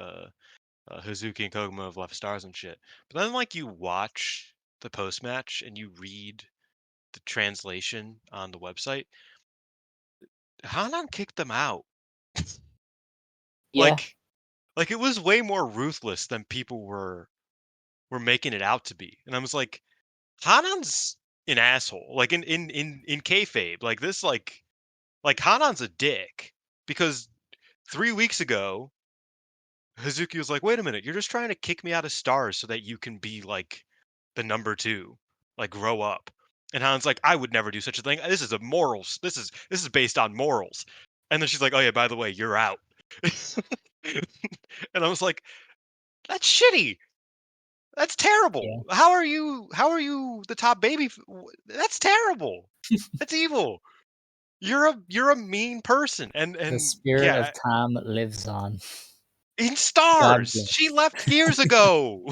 Hazuki and Koguma have left stars and shit. But then like you watch the post match and you read the translation on the website, Hanan kicked them out. yeah, Like it was way more ruthless than people were making it out to be. And I was like, Hanan's an asshole. Like in kayfabe, like this like Hanan's a dick because 3 weeks ago Hazuki was like, "Wait a minute, you're just trying to kick me out of stars so that you can be like the number two, like grow up." And Han's like, "I would never do such a thing. This is a morals. This is based on morals." And then she's like, "Oh yeah, by the way, you're out." And I was like, "That's shitty. That's yeah. terrible. How are you the top baby? That's terrible. That's evil. You're a mean person." And The and spirit of yeah, Tam lives on. in God stars. She bless. left years ago.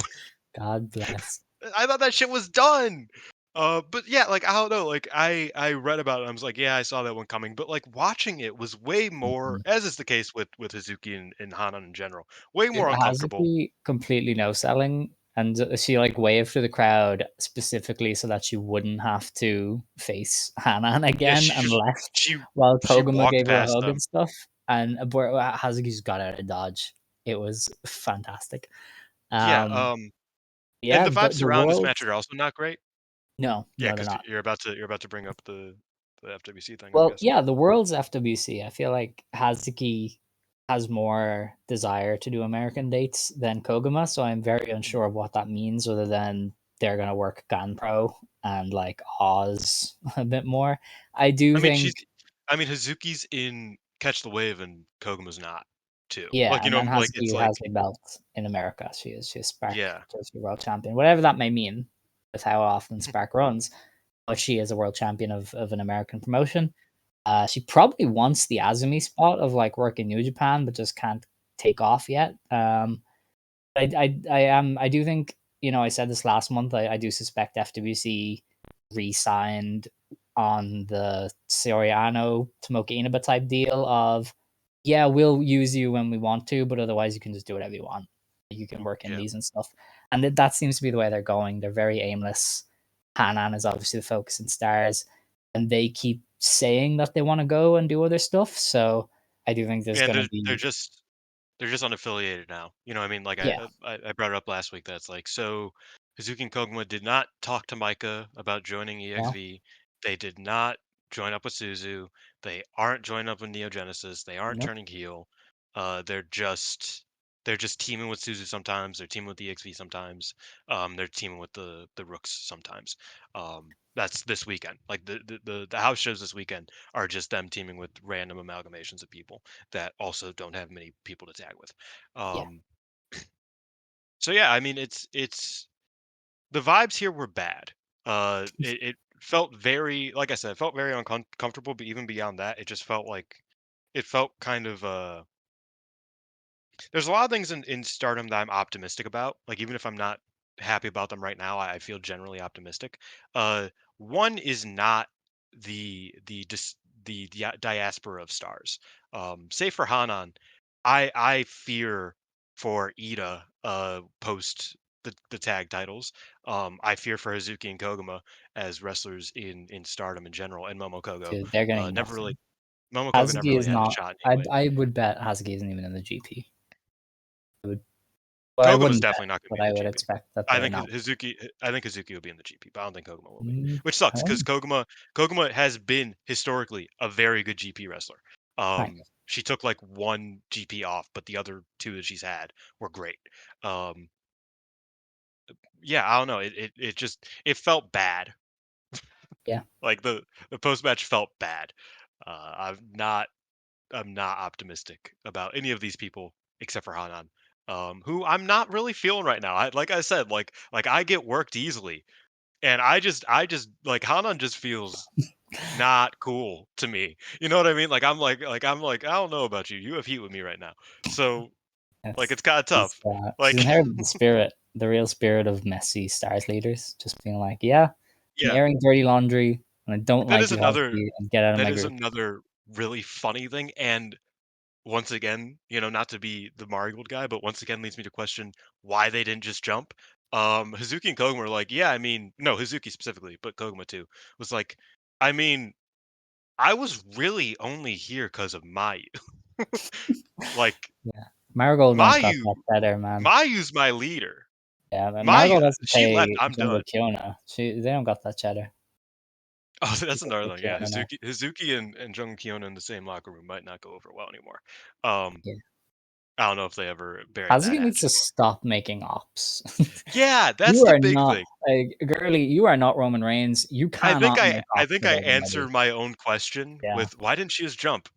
God bless. I thought that shit was done. But yeah, like I don't know, like I read about it. I was like, yeah, I saw that one coming. But like watching it was way more, Mhm. as is the case with Hazuki and Hanan in general, way Dude, more uncomfortable. Hazuki completely no selling, and she like waved to the crowd specifically so that she wouldn't have to face Hanan Yeah, again, and left she while she Koguma walked gave her a past hug them. and stuff. And Hazuki just got out of dodge. It was fantastic. Yeah, and Yeah, the vibes the around this world. match are also not great. No, Yeah, no, they're because not. you're about to bring up the FWC thing, I'm Well, guessing. yeah, the world's FWC. I feel like Hazuki has more desire to do American dates than Koguma, so I'm very unsure of what that means, other than they're gonna work GanPro and like Oz a bit more. I do I mean, she's. think, I mean, Hazuki's in Catch the Wave and Koguma's not too. yeah, Like and then like it's Hazuki like has the belt in America. She's Spark yeah. Jersey World Champion, whatever that may mean, with how often Spark runs. But she is a world champion of an American promotion. She probably wants the Azumi spot of like working New Japan, but just can't take off yet. I do think, I said this last month. I do suspect FWC re-signed on the Saori Tomoka Inaba type deal of, yeah, we'll use you when we want to, but otherwise you can just do whatever you want. You can work Yeah. indies and stuff, and that seems to be the way they're going. They're very aimless. Hanan is obviously the focus in stars, and they keep saying that they want to go and do other stuff. So I do think there's And going to they're be, just unaffiliated now. You know what I mean? Like yeah, I brought it up last week. That's like so Hazuki and Koguma did not talk to Micah about joining no, EXV. They did not join up with Suzu. They aren't joining up with Neo Genesis. They aren't nope, turning heel. They're just teaming with Suzu sometimes. They're teaming with EXV sometimes. They're teaming with the Rooks sometimes. That's this weekend. Like the house shows this weekend are just them teaming with random amalgamations of people that also don't have many people to tag with. yeah, Um, so yeah, I mean, it's the vibes here were bad. It felt very, like I said, it felt very uncomfortable. But even beyond that, it just felt like it felt kind of there's a lot of things in Stardom that I'm optimistic about. Like even if I'm not happy about them right now, I feel generally optimistic. Uh, One is not the diaspora of stars. Say for Hanan, I fear for Ida post the tag titles. I fear for Hazuki and Koguma as wrestlers in Stardom in general, and Momokogo. dude, they're getting Never really nothing. Momokogo never Hazuki really is had a not. shot I anyway. I would bet Hazuki isn't even in the GP. I would. Well, I Koguma's wouldn't bet, definitely not going to but be in I the would GP. expect that I they're think not. Hazuki will be in the GP, but I don't think Koguma will be. Mm, Which sucks because oh, Koguma has been historically a very good GP wrestler. kind She took like one GP off, but the other two that she's had were great. Um, yeah, I don't know. It just it felt bad. yeah, Like the post match felt bad. I'm not. not optimistic about any of these people except for Hanan, who I'm not really feeling right now. Like I said, like I get worked easily, and I just like Hanan just feels not cool to me. You know what I mean? Like I don't know about you. You have heat with me right now. So like it's kind of tough. She's Like inherited the spirit, the real spirit of messy stars leaders, just being like, yeah, I'm yeah, airing dirty laundry, and I don't that like is you, another Hazuki, and get out of that my is group. another really funny thing. And once again, not to be the Marigold guy, but once again leads me to question why they didn't just jump. Hazuki and Koguma were like, yeah, I mean, no, Hazuki specifically, but Koguma too, was like, I mean, I was really only here because of Mayu. Like Yeah, Marigold don't got Mayu, that better, man. Mayu's my leader. Yeah, but Mayu, Marigold has to she left. pay I'm Jungle done. Kyona. They don't got that cheddar. Oh, that's another The thing. Yeah, Kyona now. Hazuki and Jung Kiona in the same locker room might not go over well anymore. Um, Yeah. I don't know if they ever bury that Hazuki needs hatchet. to stop making ops. Yeah, that's You the are big not, thing. like, girly, you are not Roman Reigns. You I think cannot I make I ops think with I everybody. answered my own question Yeah. with why didn't she just jump?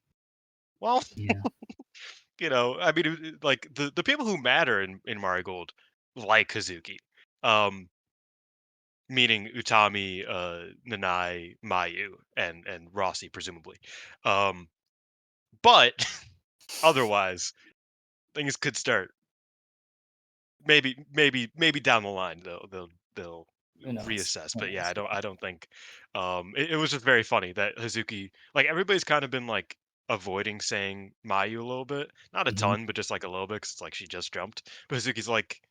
Well, Yeah. I mean, like the people who matter in Marigold, like Hazuki, um, meaning Utami, Nanai, Mayu, and Rossi, presumably. Um, but otherwise, things could start. Maybe down the line they'll Who knows? reassess. Who But yeah, knows? I don't think it was just very funny that Hazuki, like, everybody's kind of been like avoiding saying Mayu a little bit, not a Mhm. ton, but just like a little bit, 'cause it's like she just jumped. But Hazuki's like,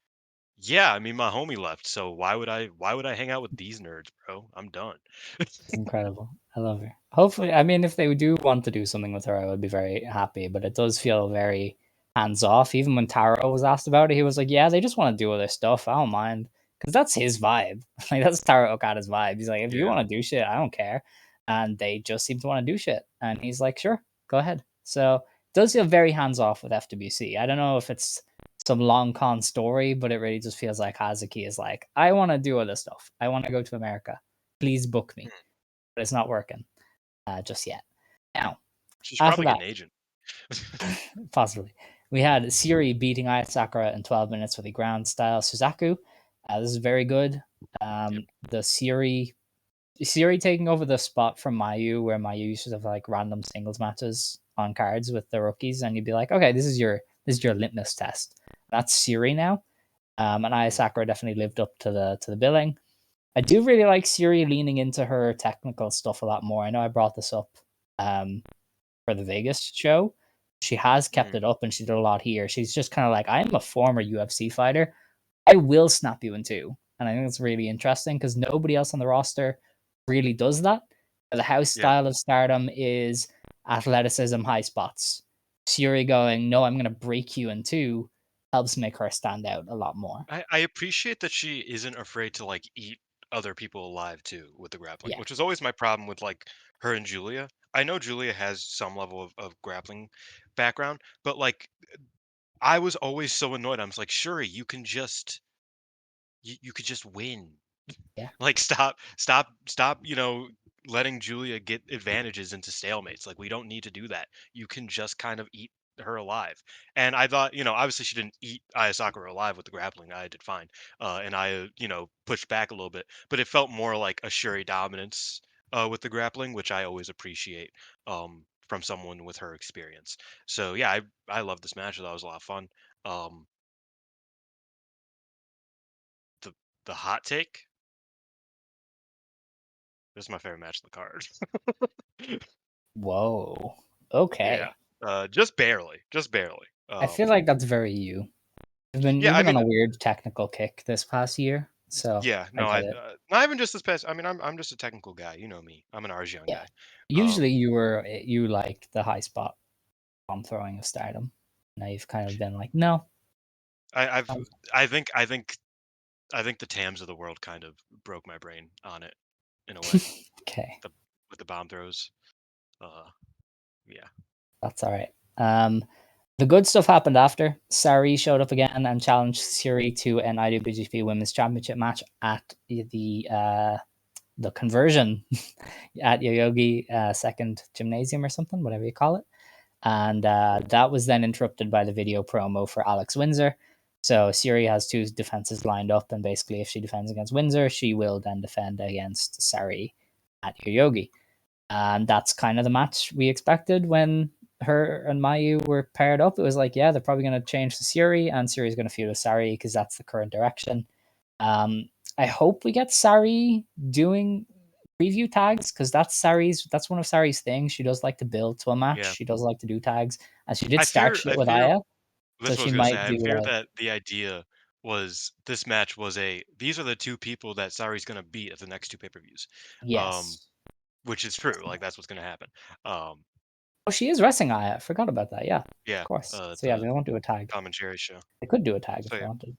yeah, I mean, my homie left, so why would I hang out with these nerds, bro? I'm done. It's incredible. I love her. Hopefully, I mean, if they do want to do something with her, I would be very happy. But it does feel very hands off. Even when Taro was asked about it, he was like, "Yeah, they just want to do other stuff. I don't mind," because that's his vibe. Like that's Taro Okada's vibe. He's like, "If you Yeah. want to do shit, I don't care." And they just seem to want to do shit. And he's like, "Sure, go ahead." So it does feel very hands off with FWC. I don't know if it's some long con story, but it really just feels like Hazuki is like, "I want to do other stuff. I want to go to America. Please book me." But it's not working just yet. Now, She's after probably that, getting an agent. possibly, we had Syuri beating Aya Sakura in 12 minutes with a ground style Suzaku. This is very good. Yep. The Syuri taking over the spot from Mayu, where Mayu used to have like random singles matches on cards with the rookies, and you'd be like, okay, this is your litmus test. That's Syuri now. And Aya Mhm. Sakura definitely lived up to the billing. I do really like Siri leaning into her technical stuff a lot more. I know I brought this up um, for the Vegas show. She has kept Mhm. it up and she did a lot here. She's just kind of like, I'm a former UFC fighter. I will snap you in two. And I think it's really interesting because nobody else on the roster really does that. The house Yeah. style of Stardom is athleticism, high spots. Siri going, no, I'm going to break you in two helps make her stand out a lot more. I appreciate that she isn't afraid to like eat other people alive too with the grappling, Yeah. which is always my problem with like her and Julia. I know Julia has some level of grappling background, but like I was always so annoyed. I was like, sure, you could just win. Yeah. Like stop, letting Julia get advantages into stalemates. Like we don't need to do that. You can just kind of eat her alive. And I thought, obviously she didn't eat Aya Sakura alive with the grappling. I did fine. And I, pushed back a little bit, but it felt more like a Shuri dominance with the grappling, which I always appreciate from someone with her experience. So yeah, I love this match. I thought it was a lot of fun. Um, the the hot take. This is my favorite match on the card. Whoa. Yeah. Okay. Just barely, just barely. I feel like that's very you. Yeah, You've I been on mean, a weird technical kick this past year, so yeah, I no, get it. not even just this past. I mean, I'm just a technical guy. You know me. I'm an Arjan Yeah. guy. Usually Um, you like the high spot bomb throwing of Stardom. Now you've kind of been like, no. I, I've, Um, I think the Tams of the world kind of broke my brain on it in a way. okay, The with the bomb throws. Uh, yeah. that's all right. The good stuff happened after. Saori showed up again and challenged Syuri to an IWGP Women's Championship match at the conversion at Yoyogi second gymnasium or something, whatever you call it. And that was then interrupted by the video promo for Alex Windsor. So Syuri has two defenses lined up, and basically, if she defends against Windsor, she will then defend against Saori at Yoyogi. And that's kind of the match we expected when her and Mayu were paired up. It was like, yeah, they're probably going to change to Syuri, and Syuri's going to feud with Saori because that's the current direction. I hope we get Saori doing preview tags because that's one of Saori's things. She does like to build to a match. Yeah. She does like to do tags, and she did I start fear shit I with fear Aya, so that's what I was she gonna say. might I do fear a that the idea was this match was these are the two people that Saori's gonna beat at the next two pay-per-views. Um, yes. which is true. Like that's what's gonna happen. Um, Oh, she is wrestling Aya. I forgot about that. Yeah, of yeah, course. So yeah, the they won't do a tag. Tom and Jerry show. They could do a tag if So they yeah, wanted.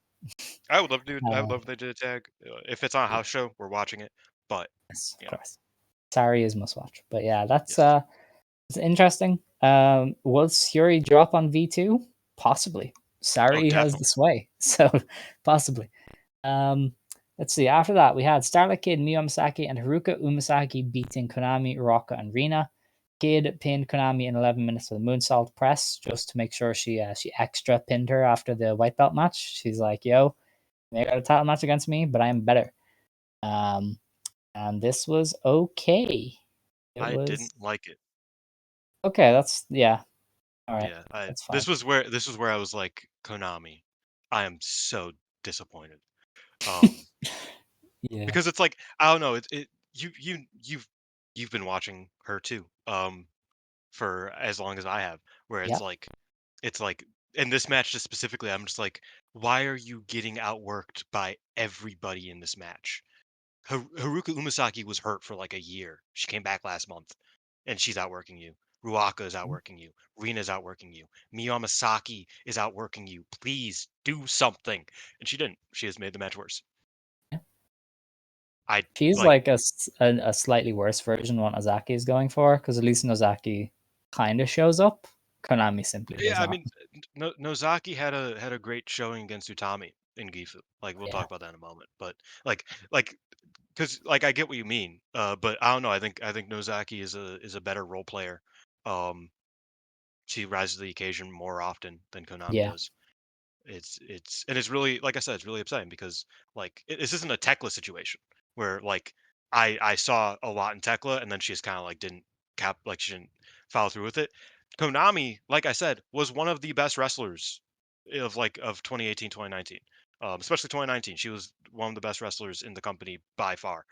I would Uh, love if they did a tag. If it's on a house show, we're watching it. But yes, of you know, course. Saori is must watch. But yeah, that's yes, it's interesting. Will Syuri drop on V2? Possibly. oh Saori has the definitely. sway, so possibly. Um, let's see. After that, we had Starlight Kid, Miyu Misaki, and Haruka Umasaki beating Konami, Rocca, and Rina. Kid pinned Konami in 11 minutes with a moonsault press just to make sure she extra pinned her after the white belt match. She's like, "Yo, they got a title match against me, but I am better." Um, and this was okay. It I was didn't like it. okay. That's yeah. All right, Yeah, I that's fine. this was where I was like, Konami, I am so disappointed. Um, Yeah. because it's like I don't know, you've been watching her too, for as long as I have, where Yeah. it's like in this match just specifically, I'm just like, why are you getting outworked by everybody in this match? Haruka Umasaki was hurt for like a year. She came back last month, and she's outworking you. Ruaka is outworking you. Rina's outworking you. Miyamasaki is outworking you. Please do something. And she didn't. She has made the match worse. Yeah. I She's like, like a slightly worse version of what Ozaki is going for, because at least Nozaki kind of shows up. Konami simply does yeah, I not. mean, Nozaki had a great showing against Utami in Gifu. Like we'll Yeah. talk about that in a moment. But like because like I get what you mean. But I don't know. I think Nozaki is a better role player. Um, she rises to the occasion more often than Konami Yeah. does. It's really, like I said, it's really upsetting because like this isn't a Tekla situation where like I saw a lot in Tekla and then she just kind of like didn't she didn't follow through with it. Konami, like I said, was one of the best wrestlers of 2018, 2019. Especially 2019. She was one of the best wrestlers in the company by far.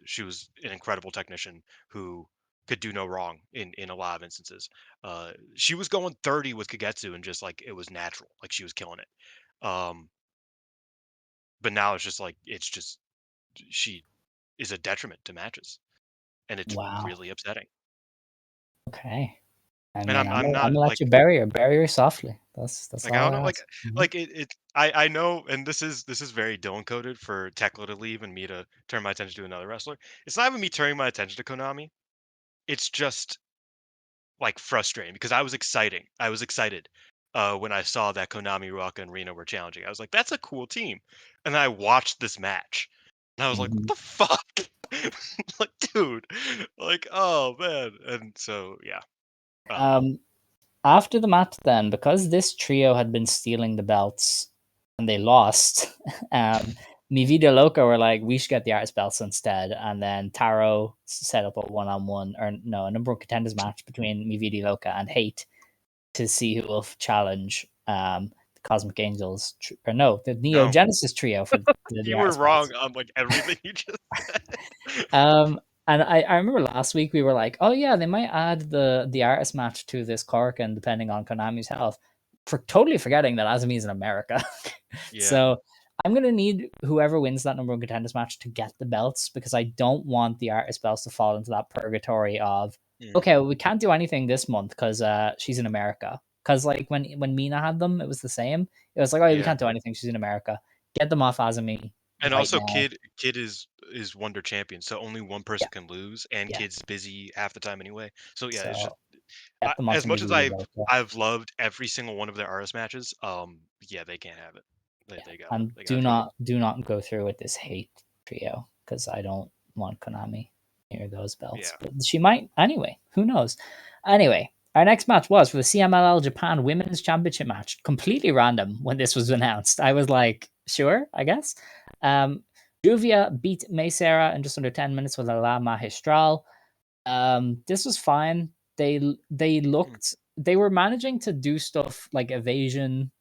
She was an incredible technician who could do no wrong in a lot of instances. She was going 30 with Kagetsu and just like it was natural, like she was killing it. But now it's just she is a detriment to matches, and it's Wow. really upsetting. Okay. I And mean, I'm I'm gonna, I'm not gonna let like you bury her softly. That's like I don't all know I ask. Mhm. I know, and this is very Dylan coded for Tekla to leave and me to turn my attention to another wrestler. It's not even me turning my attention to Konami. It's just like frustrating because I was excited when I saw that Konami, Ruaka, and Rena were challenging. I was like, that's a cool team. And then I watched this match and I was like, what Mhm. the fuck? Like, dude, like, oh man. And so, yeah. Um, Um, After the match, then, because this trio had been stealing the belts and they lost, Mi Vida Loca were like, we should get the artist belts instead. And then Taro set up a one-on-one, or no, a number of contenders match between Mi Vida Loca and Hate to see who will challenge the Cosmic Angels, or no, the Neo no, Genesis trio for the you were artist wrong belts. on like everything you just said. And I remember last week we were like, oh yeah, they might add the artist match to this Korakuen depending on Konami's health. For totally forgetting that Azumi is in America. Yeah. So I'm gonna need whoever wins that number one contenders match to get the belts because I don't want the artist belts to fall into that purgatory of Mm, okay, well, we can't do anything this month because she's in America. Because like when Mina had them, it was the same. It was like, oh, we yeah. can't do anything. She's in America. Get them off Azumi And right also now. Kid is Wonder Champion, so only one Yeah, person can lose, and yeah. Kid's busy half the time anyway. So yeah, it's just So get them off as of me, much as Vida Loca. I've loved every single one of their artist matches, yeah, they can't have it. Yeah, and They do gotta drop. not go through with this hate trio because I don't want Konami near those belts. Yeah. But she might anyway. Who knows? Anyway, our next match was for the CMLL Japan Women's Championship match. Completely random when this was announced. I was like, sure, I guess. Juvia beat May Sarah in just under 10 minutes with a La Magistral. This was fine. They looked, they were managing to do stuff like evasion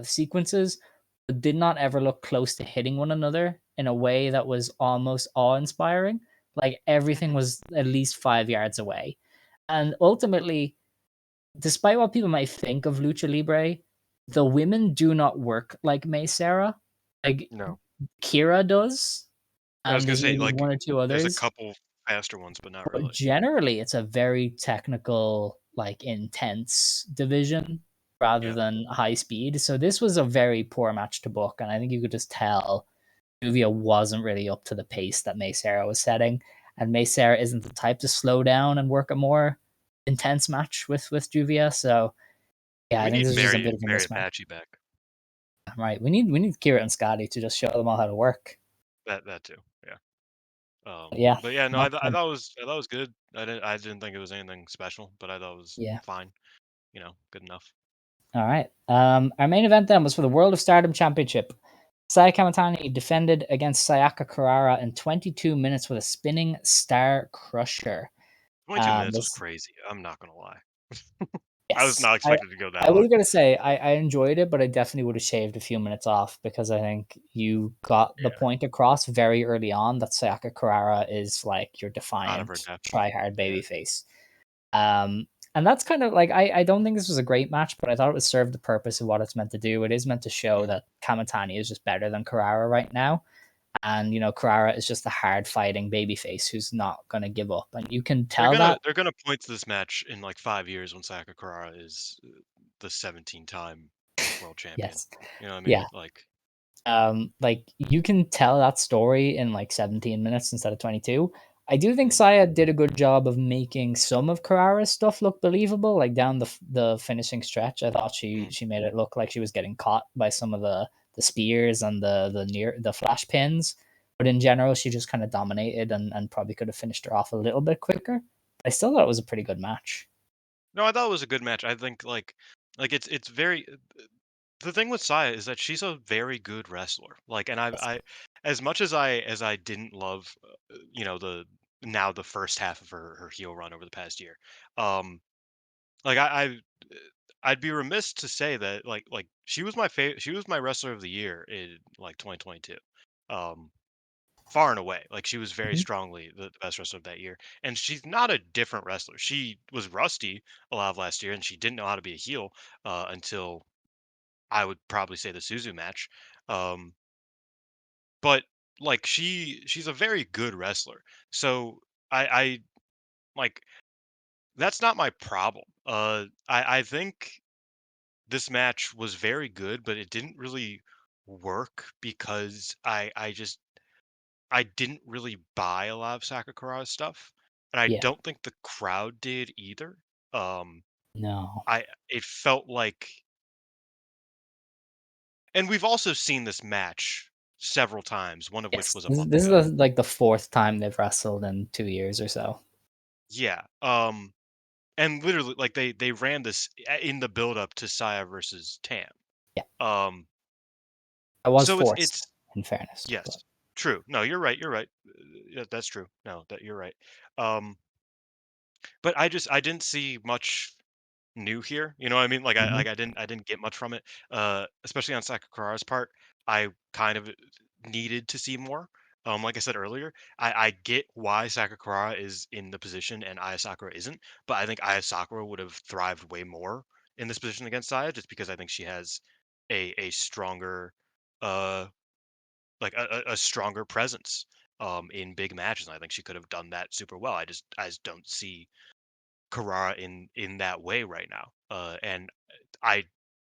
sequences, but did not ever look close to hitting one another in a way that was almost awe-inspiring. Like everything was at least 5 yards away. And ultimately, despite what people might think of Lucha Libre, the women do not work like May Sarah. Like No. Kira does, I was and gonna there's say, maybe like, one or two there's a others. couple faster ones, but not But really. generally, it's a very technical, like intense division rather Yeah. than high speed. So this was a very poor match to book, and I think you could just tell Juvia wasn't really up to the pace that May Sarah was setting, and May Sarah isn't the type to slow down and work a more intense match with Juvia. So yeah, I We think need this is just a Mary bit of a Mary mismatch. Apache back. Right, we need Kira and Scotty to just show them all how to work. That too. Yeah. But yeah, But yeah, no, not I fun. thought it was good. I didn't think it was anything special, but I thought it was Yeah. fine. You know, good enough. All right. Our main event then was for the World of Stardom Championship. Saya Kamitani defended against Sayaka Kurara in 22 minutes with a spinning Star Crusher. 22 minutes was This crazy. I'm not gonna lie. I was Yes, not I expecting to go that I long. was gonna say I enjoyed it, but I definitely would have shaved a few minutes off because I think you got the Yeah, point across very early on that Sayaka Kurara is like your out of her defiant, depth. try hard Yeah. babyface. And that's kind of like I don't think this was a great match, but I thought it would serve the purpose of what it's meant to do. It is meant to show Mhm. that Kamatani is just better than Kurara right now. And Kurara is just a hard fighting babyface who's not gonna give up. And you can tell that. They're gonna point to this match in like 5 years when Sakakura is the 17-time world champion. Yes. You know what I Yeah. mean? Like, Like you can tell that story in like 17 minutes instead of 22. I do think mm, Saya did a good job of making some of Karara's stuff look believable. Like down the finishing stretch, I thought she mm. she made it look like she was getting caught by some of the spears and the flash pins. But in general, she just kind of dominated and probably could have finished her off a little bit quicker. I still thought it was a pretty good match. No, I thought it was a good match. I think like it's very the thing with Saya is that she's a very good wrestler. Like, and Yes. I as much as I didn't love, the now the first half of her heel run over the past year. Like I'd be remiss to say that like she was my favorite. She was my wrestler of the year in like 2022. Um, Far and away. Like she was very Mhm. strongly the best wrestler of that year. And she's not a different wrestler. She was rusty a lot of last year, and she didn't know how to be a heel until I would probably say the Suzu match. Um, but like she's a very good wrestler. So I like that's not my problem. I think this match was very good, but it didn't really work because I didn't really buy a lot of Sakakura's stuff, and I Yeah. don't think the crowd did either. Um, No. I it felt like, and we've also seen this match several times, one of which Yes. was a This is, month this is ago. like the fourth time they've wrestled in 2 years or so. Yeah. And literally, like they ran this in the build up to Saya versus Tam. Yeah. Um, I was so forced, it's in fairness, but yes, true. No, you're right. You're right. Yeah, that's true. No, that you're right. Um, but I didn't see much new here. You know what I mean? Mhm. I didn't get much from it. Especially on Sakakura's part, I kind of needed to see more. Like I said earlier, I get why Sakakura is in the position and Aya Sakura isn't, but I think Aya Sakura would have thrived way more in this position against Saya, just because I think she has a stronger, uh, like a stronger presence in big matches. And I think she could have done that super well. I just don't see Kurara in that way right now. And I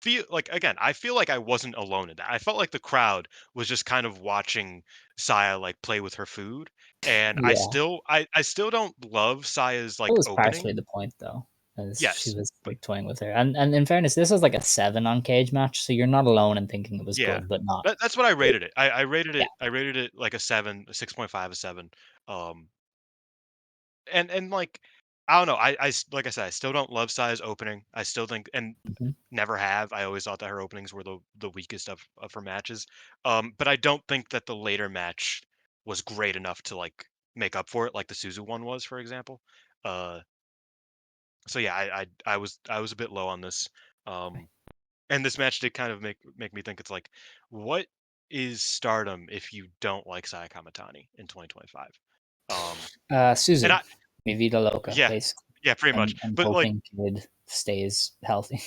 feel like, again, I feel like I wasn't alone in that. I felt like the crowd was just kind of watching Saya like play with her food, and Yeah, I still don't love Saya's it like was opening. partially the point though, as she Yes, was but like toying with her. And in fairness, this was like a 7 on Cage Match, so you're not alone in thinking it was yeah, good, but not. that's what I It, rated it. yeah, I rated it like a 7, a 6.5, a 7. Um, and like I don't know. Like I said, I still don't love Saya's opening. I still think, and Mhm. never have. I always thought that her openings were the weakest of her matches. But I don't think that the later match was great enough to like make up for it, like the Suzu one was, for example. Uh, so yeah, I was a bit low on this. Okay. Um, and this match did kind of make me think it's like, what is Stardom if you don't like Saya Kamitani in 2025? And Suzu, I Mi Vida Loca, yeah, basically, yeah, pretty much. and But like hoping Kid stays healthy.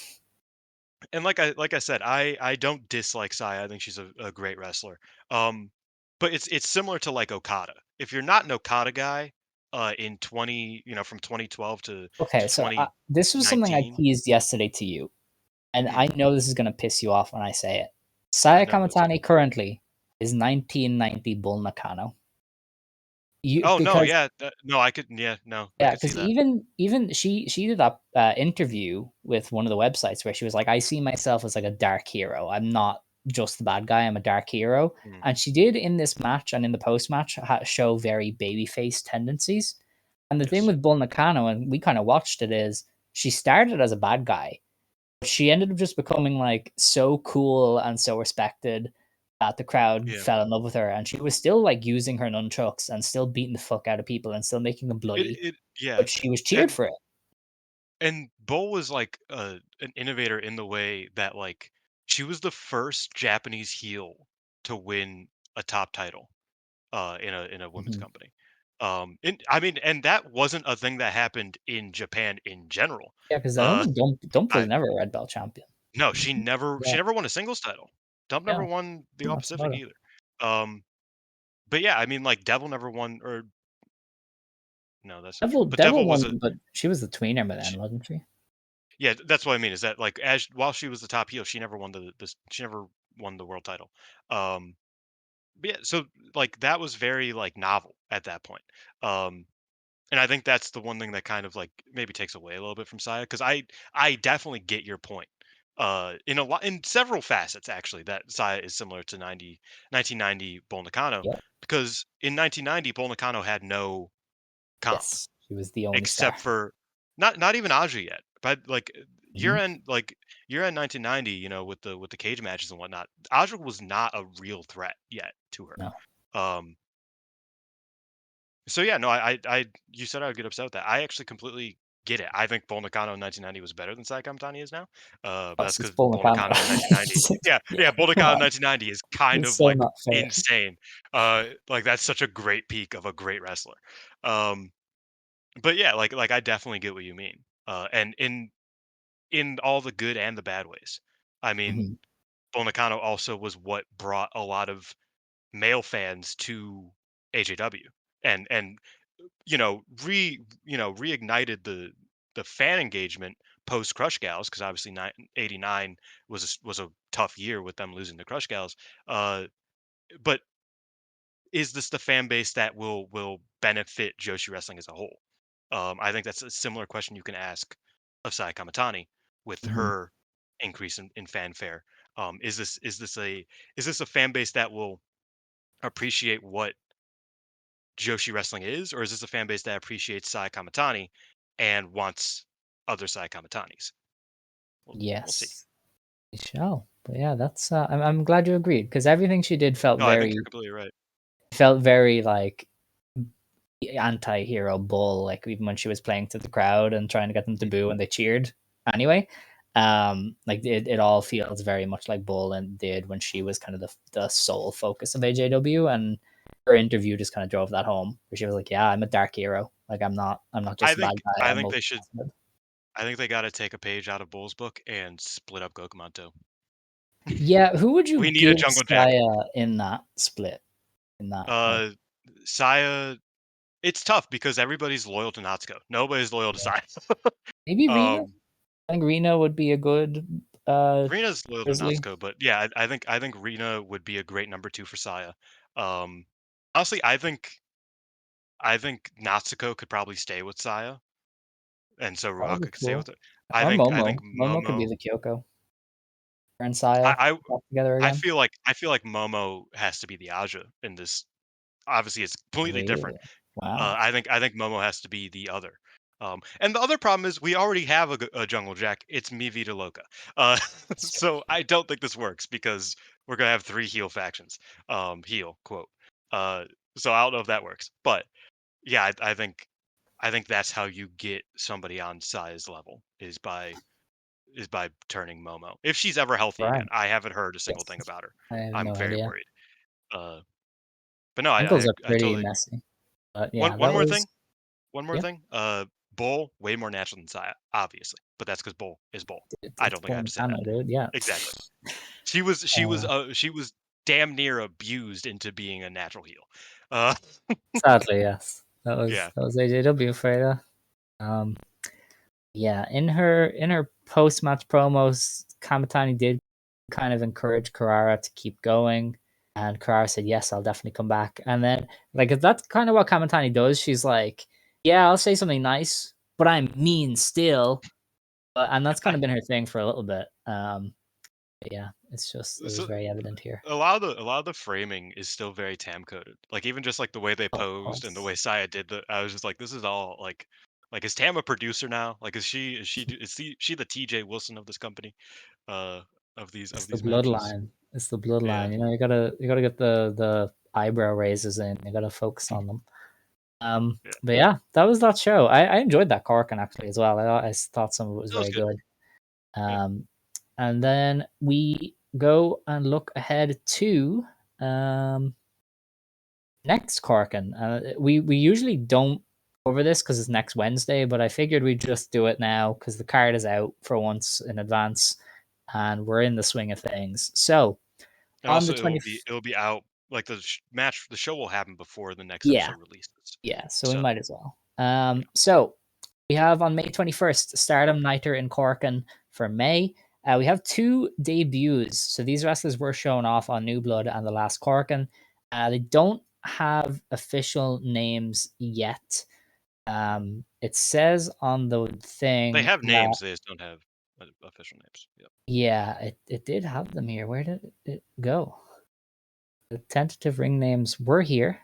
and like I said, I don't dislike Saya. I think she's a great wrestler. Um, but it's similar to like Okada. If you're not an Okada guy, in 20, from 2012 to Okay, so this was something I 2019. teased yesterday to you, and Mhm. I know this is going to piss you off when I say it. Saya No, it's okay. Kamatani currently is 1990 Bull Nakano. You Oh no, because yeah, no, I could, yeah, no, I Yeah, could see because that. even she did a interview with one of the websites where she was like, "I see myself as like a dark hero. I'm not just the bad guy. I'm a dark hero." Mm, And she did in this match and in the post match show very babyface tendencies. And the thing yes. with Bull Nakano, and we kind of watched it, is she started as a bad guy, but she ended up just becoming like so cool and so respected that the crowd Yeah. fell in love with her, and she was still like using her nunchucks and still beating the fuck out of people and still making them bloody, Yeah. but she was cheered And for it. Bull was like an innovator in the way that like she was the first Japanese heel to win a top title in a women's Mhm. company. I mean, and that wasn't a thing that happened in Japan in general. Yeah, because I don't Uh, think Dump was I never a red belt champion. No, Was she she? never Yeah, she never won a singles title. Dump never no, won the All Pacific Matsumoto. either. Um, but yeah, I mean, like Devil never won, or no, that's not true. But Devil Devil was won, but she was the tweener by then, wasn't she? Yeah, that's what I mean. Is that like as while she was the top heel, she never won she never won the world title. Um, but yeah, so like that was very like novel at that point. Um, and I think that's the one thing that kind of like maybe takes away a little bit from Saya, because I definitely get your point. In several facets actually, that Saya is similar to 1990 Bull Nakano, Yep. because in 1990 Bull Nakano had no comp Yes, she was the only star. except for not even Aja yet. But like Mhm. year end 1990, with the cage matches and whatnot, Aja was not a real threat yet to her. No. Um, so yeah, no, you said I would get upset with that. I actually completely get it. I think Bull Nakano in 1990 was better than Sai Kamitani is now. But that's Plus, it's because Bull Bull Nakano. Nakano in 1990, yeah, Yeah, yeah, Bull come Nakano in on. 1990 is kind It's of so like not fair. insane. Like that's such a great peak of a great wrestler. Um, but yeah, like I definitely get what you mean. And in all the good and the bad ways. I mean, Mhm. Bull Nakano also was what brought a lot of male fans to AJW, and reignited the fan engagement post Crush Gals, because obviously 89 was a tough year with them losing the Crush Gals. But is this the fan base that will benefit Joshi wrestling as a whole? I think that's a similar question you can ask of Sai Kamitani with Mhm. her increase in fanfare. Is this a fan base that will appreciate what Joshi wrestling is, or is this a fan base that appreciates Sai Kamitani and wants other Sai Kamitanis? We'll see. Yes, we shall. But yeah, that's. I'm glad you agreed because everything she did No, I think you're completely right. felt very like anti-hero bull, like even when she was playing to the crowd and trying to get them to Mm. boo and they cheered anyway. Like it all feels very much like bull and did when she was kind of the sole focus of AJW, and her interview just kind of drove that home where she was like, yeah, I'm a dark hero, like I'm not I just a bad think guy, I I'm think they should. multifaceted. I think they got to take a page out of Bull's book and split up Gokumanto. Yeah, who would you We need a give Jungle Jack. Saya in that split, in that like Uh, Saya. It's tough because everybody's loyal to Natsuko. Nobody's loyal to yeah. Saya. Maybe Rena? Um, I think Rena would be a good Rina's loyal to Grizzly. Natsuko, but yeah, I think Rina would be a great number two for Saya. Um, Honestly, I think Natsuko could probably stay with Saya, and so That would be Ruaka could stay cool. with it. Or I think Momo. Momo could be Momo. the Kyoko. Her and Saya I back together I again. feel like Momo has to be the Aja in this. Obviously, it's completely different. Really? Wow. I think Momo has to be the other. And the other problem is we already have a Jungle Jack. It's Mi Vida Loca. Uh, That's true. so I don't think this works because we're gonna have 3 heel factions. Heel quote. Uh, so I don't know if that works, but yeah, I think that's how you get somebody on size level is by turning Momo. If she's ever healthy again. Right. I haven't heard a single Yes. thing about her. I have I'm no very idea. worried. Uh, but no, Ankles are I pretty totally agree. messy. But One yeah, one that more was thing. One more yeah. thing. Bull way more natural than Saya, obviously, but that's because Bull is Bull. I It's don't think I have to say that. Montana, dude. Yeah. Exactly. She was damn near abused into being a natural heel. Uh, Sadly, yes. yeah. That was AJW Freya. Um, yeah, in her post match promos, Kamitani did kind of encourage Kurara to keep going, and Kurara said, "Yes, I'll definitely come back." And then, like, that's kind of what Kamitani does. She's like, "Yeah, I'll say something nice, but I'm mean still," and that's kind I, of been her thing for a little bit. But yeah, it was so very evident here. a lot of the framing is still very Tam coded. Like even just like the way they Of posed and the course, way Saya did the, I was just like, this is all like is Tam a producer now? Like she the TJ Wilson of this company? Uh, it's of the these matches? bloodline. It's the Yeah, bloodline. You know, you gotta get the eyebrow raises in. You gotta focus on them. yeah. But yeah, that was that show. I enjoyed that Corkin actually as well. I thought some of it was That was very good. good. Yeah. Um, and then we go and look ahead to um, next Corkin. We usually don't cover this because it's next Wednesday, but I figured we'd just do it now because the card is out for once in advance, and we're in the swing of things. So And on the also 20, it'll be out like the show will happen before the next yeah, episode releases. yeah. So we So might as well. yeah. So we have on May 21st, Stardom Nighter in Corkin for May. We have 2 debuts. So these wrestlers were shown off on New Blood and the last Corkin. They don't have official names yet. It says on the They thing have that, names, they just don't have official names. Yep. yeah, it did have them here. Where did it go? The tentative ring names were here,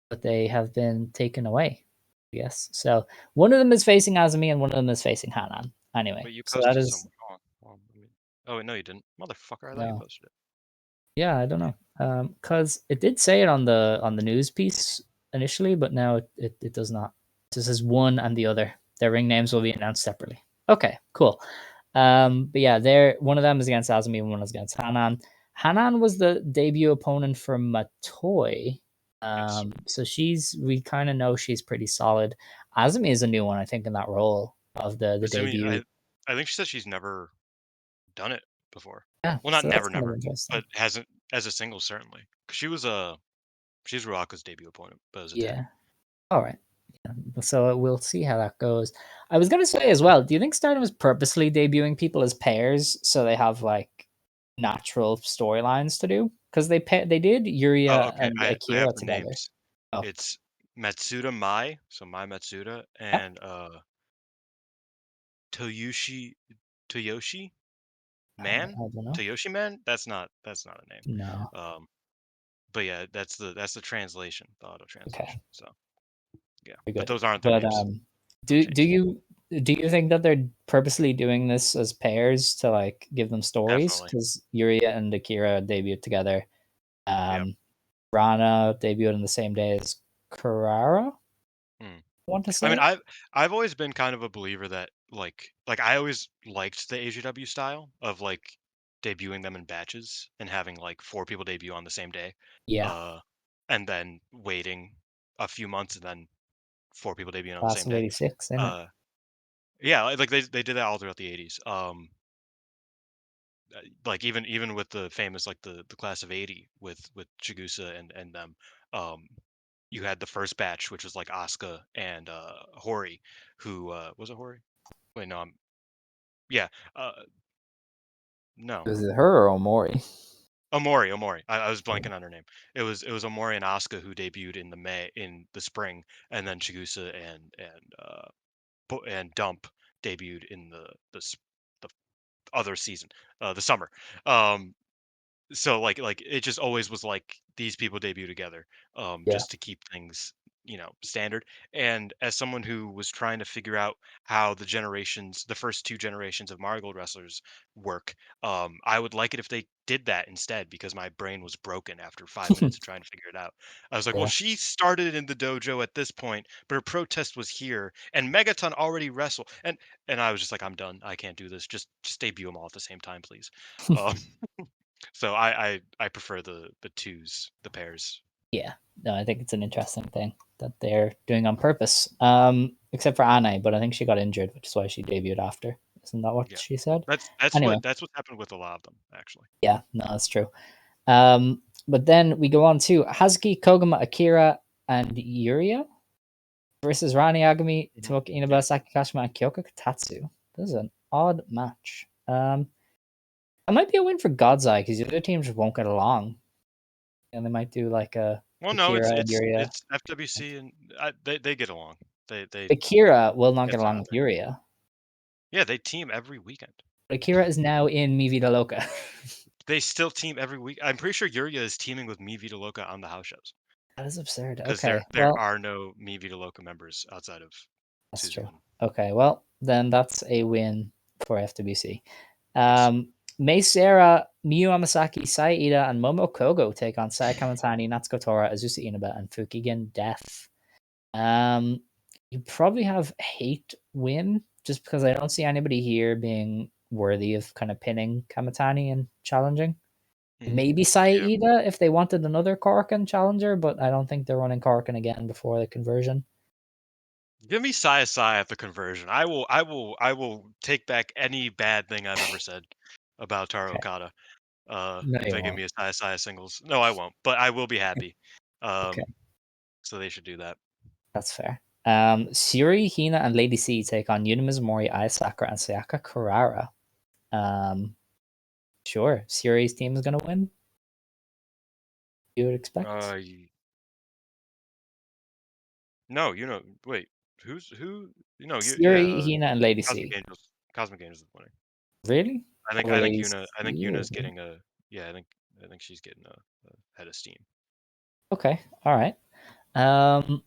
but they have been taken away. Yes. So one of them is facing Azumi and one of them is facing Hanan. Anyway, Wait, you so that posted is somewhere. Hold on. Hold on, let me- Oh wait, no, you didn't. Motherfucker, I thought you no. posted it. Yeah, I don't know. Because it did say it on the news piece initially, but now it does not. This is one and the other. Their ring names will be announced separately. Okay, cool. But yeah, there one of them is against Azumi and one is against Hanan. Hanan was the debut opponent for Matoi. Yes. So we kind of know she's pretty solid. Azumi is a new one, I think, in that role of the Azumi, debut. I think she said she's never done it before. Yeah, Well, not so that's never, kind of never, interesting. but hasn't as a single certainly. 'Cause she's Ruaka's debut opponent, but as a tag. Yeah. All right. Yeah. So we'll see how that goes. I was going to say as well, do you think Stardom is purposely debuting people as pairs so they have like natural storylines to do? Because they did Oh, Yuria okay. and I have Akira their together. names. Oh, It's Matsuda Mai, so Mai Matsuda, yeah. and Toyoshi Toyoshi Man? I don't know. Toyoshi Man? That's not a name. No. Um, but yeah, that's the translation, the auto Okay. translation. So yeah, Very but good. those aren't their But names. Don't do change them. you think that they're purposely doing this as pairs to like give them stories? Definitely. Because Yuria and Akira debuted together. Yep. Um, Rana debuted on the same day as Kurara. Mm. I want to I mean, say. I've always been kind of a believer that like I always liked the AGW style of like debuting them in batches and having like 4 people debut on the same day, Yeah, uh, and then waiting a few months and then 4 people debuting on the class same of day. '86, in it. Uh, yeah, like they did that all throughout the 80s. Like even with the famous like the class of 80 with Chigusa and them, um, you had the first batch which was like Asuka and Hori, who was it Hori? Wait, no, yeah, uh, no, Was it her or Omori? Omori. I was blanking on her name. It was Omori and Asuka who debuted in the spring, and then Chigusa and Dump debuted in the other season, the summer. Um, so like it just always was like these people debut together, Yeah, just to keep things standard. And as someone who was trying to figure out how the first two generations of Marigold wrestlers work, I would like it if they did that instead, because my brain was broken after 5 minutes of trying to figure it out. I was like, well, Yeah. she started in the dojo at this point, but her protest was here, and Megaton already wrestled, and I was just like, I'm done. I can't do this. Just debut them all at the same time, please. Um, so I prefer the twos, the pairs. Yeah. No, I think it's an interesting thing that they're doing on purpose. Except for Anne, but I think she got injured, which is why she debuted after. Isn't that what Yeah, she said? that's Anyway, what's happened with a lot of them, actually. yeah, no, that's true. But then we go on to Hazuki, Koguma, Akira, and Yuria versus Rani Agami, Mhm. Tomoki Inaba, Saki Kashima, and Kyoko Katatsu. This is an odd match. It might be a win for God's Eye because the other teams just won't get along, and they might do like a Well, no, Akira it's and it's Yuria. it's FWC, and they get along. They Akira will not get It's along out with there. Yuria. Yeah, they team every weekend. Akira is now in Mi Vida Loca. They still team every week. I'm pretty sure Yuria is teaming with Mi Vida Loca on the house shows, That is absurd. because Okay, there well, are no Mi Vida Loca members outside of that's Suzu true. and Okay, well, then that's a win for FWC. yes. Mei Seira, Miyu Amasaki, Sai Ida, and Momo Kogo take on Sai Kamitani, Natsuko Tora, Azusa Inaba, and Fukigen Death. You probably have Hate win, just because I don't see anybody here being worthy of kind of pinning Kamitani and challenging. Mhm. Maybe Sai Yeah. Ida if they wanted another Korakuen challenger, but I don't think they're running Korakuen again before the conversion. Give me Sai at the conversion. I will take back any bad thing I've ever said about Taro Okay. Okada. No, If you they give won't. me a Sai singles. No, I won't, but I will be happy. Okay, So they should do that. that's fair. Syuri, Hina, and Lady C take on Yuna Mizumori, Aya Sakura, and Sayaka Kurara. Sure, Syuri's team is gonna win. You would expect. Y No, wait, who? No, yeah, Syuri, Hina, and Lady Cosmic C. Angels. Cosmic Angels is winning. Really? I think Over I think Lady Yuna I think C or Yuna's who? getting a yeah, I think she's getting a head of steam. Okay, all right. Um,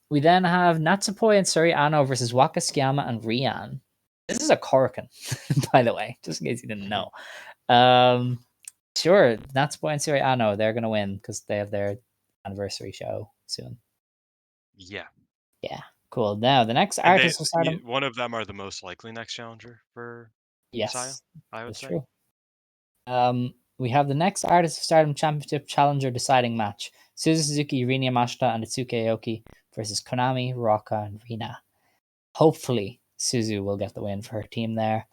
we then have Natsupoi and Suri Ano versus Waka Tsukiyama and Rian. This is a Korakuen, by the way, just in case you didn't know. Um, sure, Natsupoi and Suri Ano, they're gonna win because they have their anniversary show soon. Yeah. Yeah, cool. Now the next And artist of Stardom. one of them are the most likely next challenger for Saya, Yes, I would that's say. true. We have the next Artist of Stardom Championship Challenger deciding match: Suzu Suzuki, Rina Yamashita, and Itsuki Aoki versus Konami, Rocca, and Rina. Hopefully, Suzu will get the win for her team there.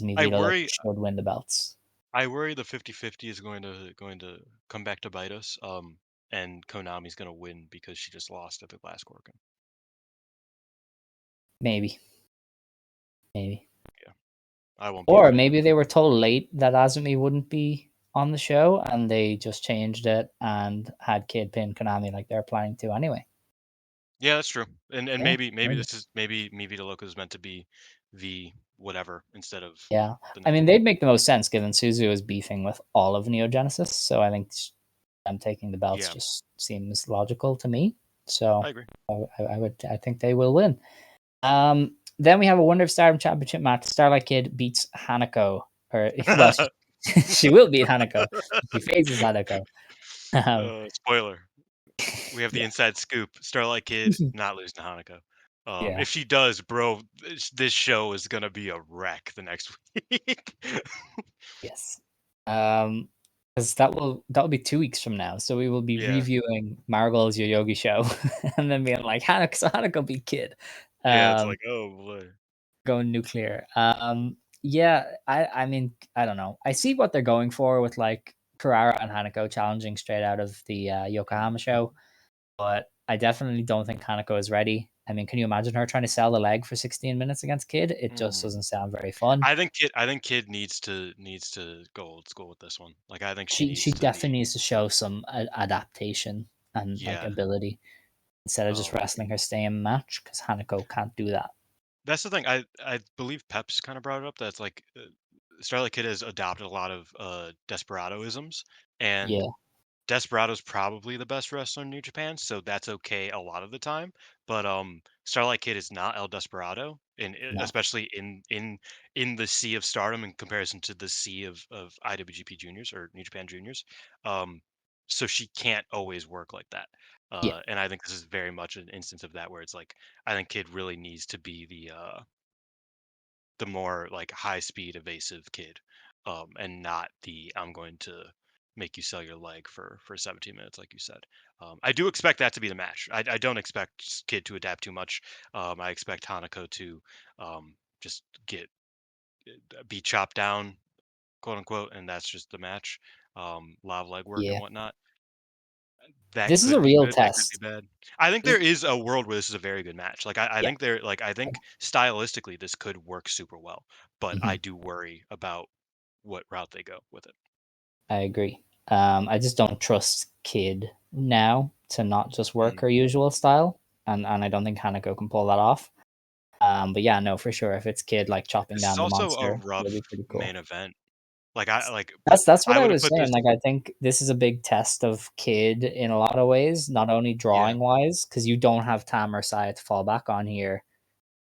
Mi I Vida Loca worry should win the belts. I worry the 50-50 is going to come back to bite us. And Konami's going to win because she just lost at the last Korakuen. Maybe, maybe. Yeah. I won't be Or offended. maybe they were told late that Azumi wouldn't be on the show and they just changed it and had Kid pin Konami like they're planning to anyway. Yeah, that's true. And Yeah, maybe maybe. this is maybe Mi Vida Loca is meant to be the whatever instead of Yeah. the I next mean, one. they'd make the most sense given Suzu is beefing with all of Neo Genesis. So I think them taking the belts Yeah, just seems logical to me. I So agree. I think they will win. Then we have a Wonder of Stardom Championship match. Starlight Kid beats Hanako. Or, well, she will beat Hanako. She faces Hanako. Um, Spoiler. We have the yeah. inside scoop. Starlight Kid not losing to Hanako. Yeah. If she does, bro, this show is gonna be a wreck the next week. Yes. Because that will be 2 weeks from now. So we will be Yeah, reviewing Marigold's Yoyogi show and then being like, Hanako beat Kid. yeah, it's Um, like, oh boy. going nuclear. Yeah, I mean, I don't know. I see what they're going for with like Kurara and Hanako challenging straight out of the Yokohama show, but I definitely don't think Hanako is ready. I mean, can you imagine her trying to sell the leg for 16 minutes against Kid? It just Mhm. doesn't sound very fun. I think Kid needs to go old school with this one. Like I think she She needs to definitely be needs to show some adaptation and like yeah. ability instead of just Um wrestling her same match because Hanako can't do that. that's the thing. I believe Peps kind of brought it up that's like Starlight Kid has adopted a lot of Desperadoisms, and Yeah, Desperado's probably the best wrestler in New Japan, so that's okay a lot of the time. But Starlight Kid is not El Desperado, and No. especially in the sea of Stardom in comparison to the sea of IWGP Juniors or New Japan Juniors. Um, so she can't always work like that. Yeah. And I think this is very much an instance of that where it's like I think Kid really needs to be the more like high speed evasive kid, and not the I'm going to make you sell your leg for 17 minutes like you said. I do expect that to be the match. I don't expect Kid to adapt too much. I expect Hanako to just get be chopped down, quote unquote, and that's just the match. Live leg work and Yeah. whatnot. That This is a could be real good. That could be test. bad. I think This, there is a world where this is a very good match. Like I yeah. think there like I think stylistically this could work super well, but I Mhm. do worry about what route they go with it. I agree. I just don't trust Kid now to not just work Mm. her usual style, and I don't think Hanako can pull that off. But yeah, no, for sure. If it's Kid like chopping This is down the also a monster, it'll be rough pretty main cool. event. Like I like That's what I I would have was put saying. this. Like, I think this is a big test of Kid in a lot of ways, not only Yeah. drawing wise, because you don't have Tam or Saya to fall back on here.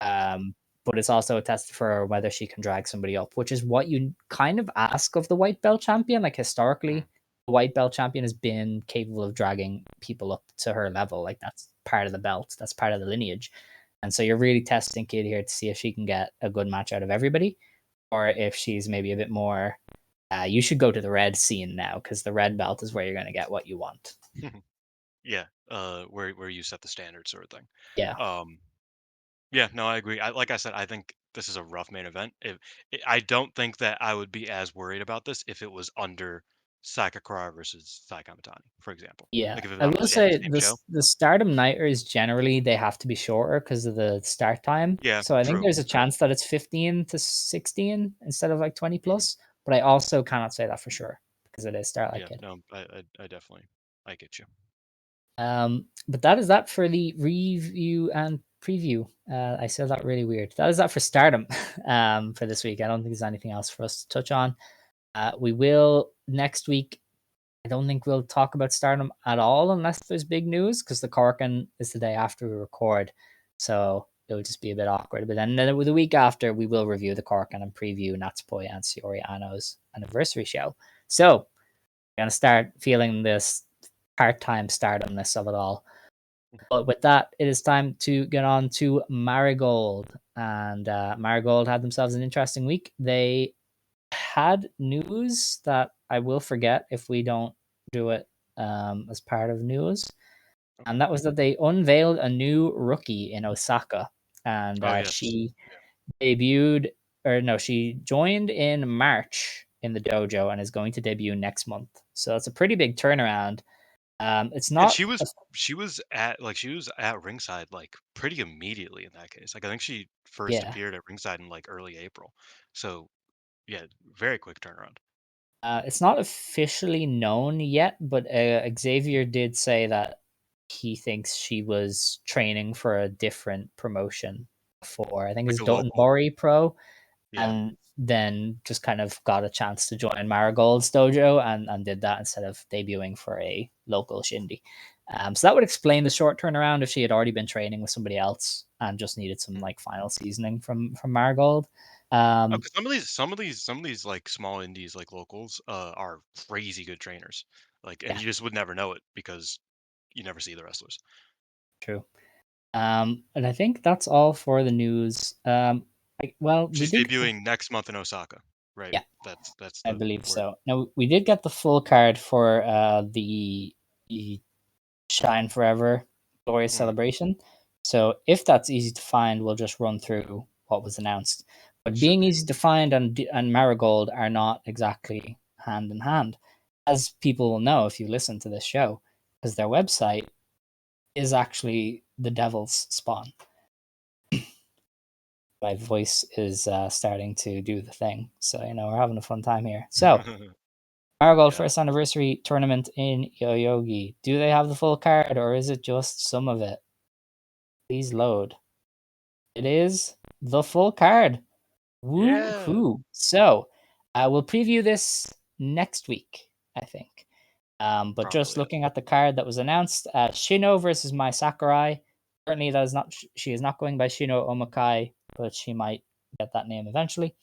Um, but it's also a test for whether she can drag somebody up, which is what you kind of ask of the white belt champion. Like Mm. historically, the white belt champion has been capable of dragging people up to her level. Like that's part of the belt, that's part of the lineage. And so you're really testing Kid here to see if she can get a good match out of everybody, or if she's maybe a bit more. You should go to the red scene now because the red belt is where you're going to get what you want. Yeah. Where you set the standard sort of thing. Yeah, Um Yeah, no, I agree. Like I said, I think this is a rough main event. I don't think that I would be as worried about this if it was under Sakakura versus Sai Kamitani, for example. yeah. Like if it was I on will the say same show. the Stardom Nighters generally they have to be shorter because of the start time. Yeah, So I think true, there's a true. chance that it's 15 to 16 instead of like 20 Mhm. plus. But I also cannot say that for sure because it is Starlight Yeah, Kid. no, I definitely, I get you. But that is that for the review and preview. I said that really weird. That is that for Stardom for this week. I don't think there's anything else for us to touch on. We will next week. I don't think we'll talk about Stardom at all unless there's big news because the Korakuen is the day after we record. So it would just be a bit awkward. But then the week after, we will review the Korakuen and preview Natsupoi and Syuri Ano's anniversary show. So we're going to start feeling this part-time stardomness of it all. But with that, it is time to get on to Marigold. And Marigold had themselves an interesting week. They had news that I will forget if we don't do it as part of news. Okay. And that was that they unveiled a new rookie in Osaka. And Oh yes. she debuted, or no, she joined in March in the dojo and is going to debut next month. So it's a pretty big turnaround. It's And not, she was at ringside like pretty immediately in that case. Like I think she first yeah, appeared at ringside in like early April. So yeah, very quick turnaround. it's not officially known yet, but Xavier did say that he thinks she was training for a different promotion before. I think Like it's a local. Dotonbori Pro, Yeah. and then just kind of got a chance to join Marigold's dojo and did that instead of debuting for a local shindy. So that would explain the short turnaround if she had already been training with somebody else and just needed some like final seasoning from Marigold. Oh, Um, 'cause some of these like small indies, like locals, are crazy good trainers. Like, and yeah, you just would never know it because you never see the wrestlers. true. And I think that's all for the news. Well, we She's did get the debuting next month in Osaka, right? yeah, That's I the believe word. so. Now we did get the full card for the Shine Forever Glorious Mhm. Celebration. So if that's easy to find, we'll just run through what was announced. But Should being be. easy to find and Marigold are not exactly hand in hand, as people will know if you listen to this show, because their website is actually the devil's spawn. My voice is starting to do the thing, so we're having a fun time here. So Marigold Yeah. first anniversary tournament in Yoyogi. Do they have the full card, or is it just some of it? Please load. It is the full card. Yeah. Woohoo! So, we'll preview this next week, I think. But just Probably. looking at the card that was announced, Shino versus Mai Sakurai. Currently, that is not. She is not going by Shino Omakai, but she might get that name eventually.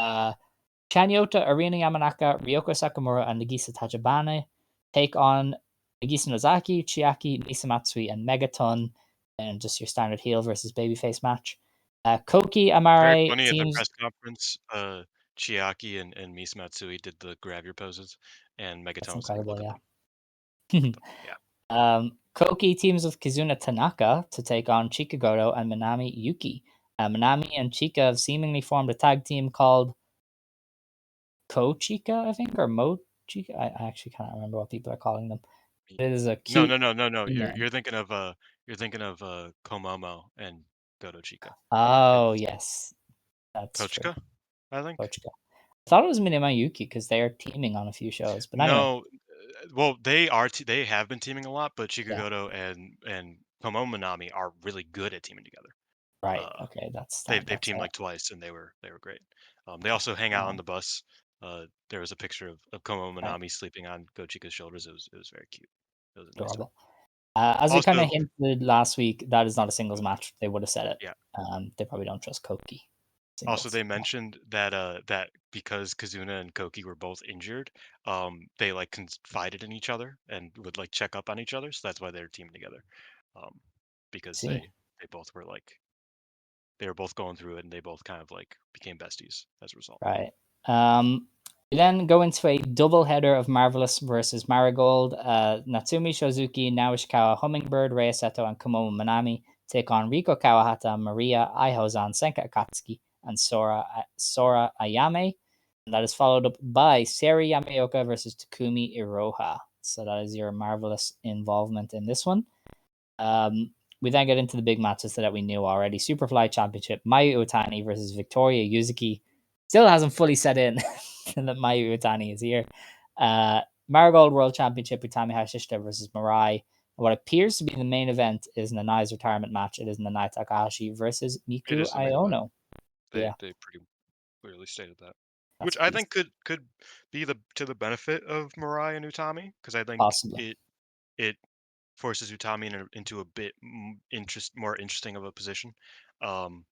Chanyota, Arina Yamanaka, Ryoko Sakamura, and Nagisa Tachibana take on Nagisa Nozaki, Chiaki, Nisa Matsui, and Megaton, and just your standard heel versus babyface match. Koki Very Amare funny at the teams. press conference. Chiaki and Mise Matsui did the grab your poses, and That's Megaton was like, incredible, "Look at yeah. them." Yeah, Koki teams with Kizuna Tanaka to take on Chikagoto and Minami Yuki. Minami and Chika have seemingly formed a tag team called Ko Chika, I think, or Mo Chika. I actually can't remember what people are calling them. It is a no, cute no, no, no, no. You're name. you're thinking of Komomo and Goto Chica. Oh, It's yes, that's true. Kochika, I think. Ko Chika. I thought it was Minami Yuki because they are teaming on a few shows. But anyway, No, well, they have been teaming a lot, but yeah, Chikagoto and Komomo Minami are really good at teaming together. right. Uh, Okay, that's that. they've That's teamed it. like twice, and they were great. They Okay, also hang out on the bus. There was a picture of Komomo right. Minami sleeping on Gochika's shoulders. It was very cute. It was a nice touch. Adorable. As we kind Also, of hinted last week, that is not a singles match. They would have said it. yeah. They probably don't trust Koki Also, singles. they mentioned that because Kazuna and Koki were both injured, they like confided in each other and would like check up on each other. So that's why they're teaming together, um, because See, they both were like they were both going through it, and they both kind of like became besties as a result. right. We then go into a double header of Marvelous versus Marigold. Natsumi Shozuki, Naoshikawa, Hummingbird, Rei Seto, and Kumomo Manami take on Riko Kawahata, Maria, Aihozan, Senka Akatsuki, and Sora Ayame. And that is followed up by Seri Yamaoka versus Takumi Iroha. So that is your Marvelous involvement in this one. We then get into the big matches that we knew already. Superfly Championship, Mayu Iwatani versus Victoria Yuzuki. Still hasn't fully set in that Mayu Iwatani is here. Marigold World Championship, Utami Hayashishita versus Mirai. What appears to be the main event is Nanai's retirement match. It is Nanai Takahashi versus It Miku is the main event. Iono. They Yeah, they pretty clearly stated that, that's which a I piece. think could be the benefit of Mirai and Utami, because I think Possibly. it forces Utami into a bit more interesting of a position. Um,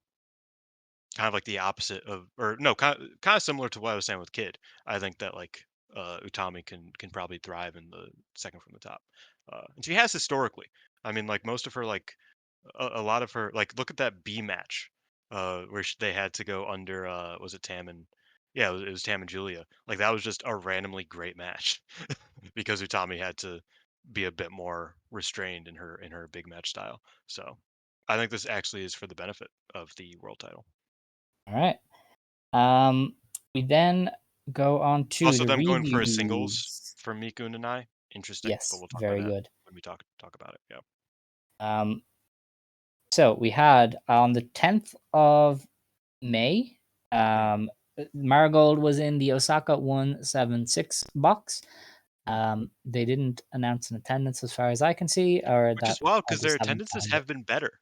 Kind of like the opposite of, or no, kind of similar to what I was saying with Kid. I think that like Utami can probably thrive in the second from the top, and she has historically. I mean, like most of her like a lot of her like look at that B match where they had to go under was it Tam and yeah it was Tam and Julia, like that was just a randomly great match because Utami had to be a bit more restrained in her big match style. So I think this actually is for the benefit of the world title. All right. Um, we then go on to Also, the them going for a singles reviews. for Miku and I, interesting, but Yes, we'll talk about very that good. when we talk about it. Yeah. Um, so we had on the 10th of May, Mhm. Marigold was in the Osaka 176 box. They didn't announce an attendance as far as I can see, or Which that is wild I because their just haven't attendances found it. have been better.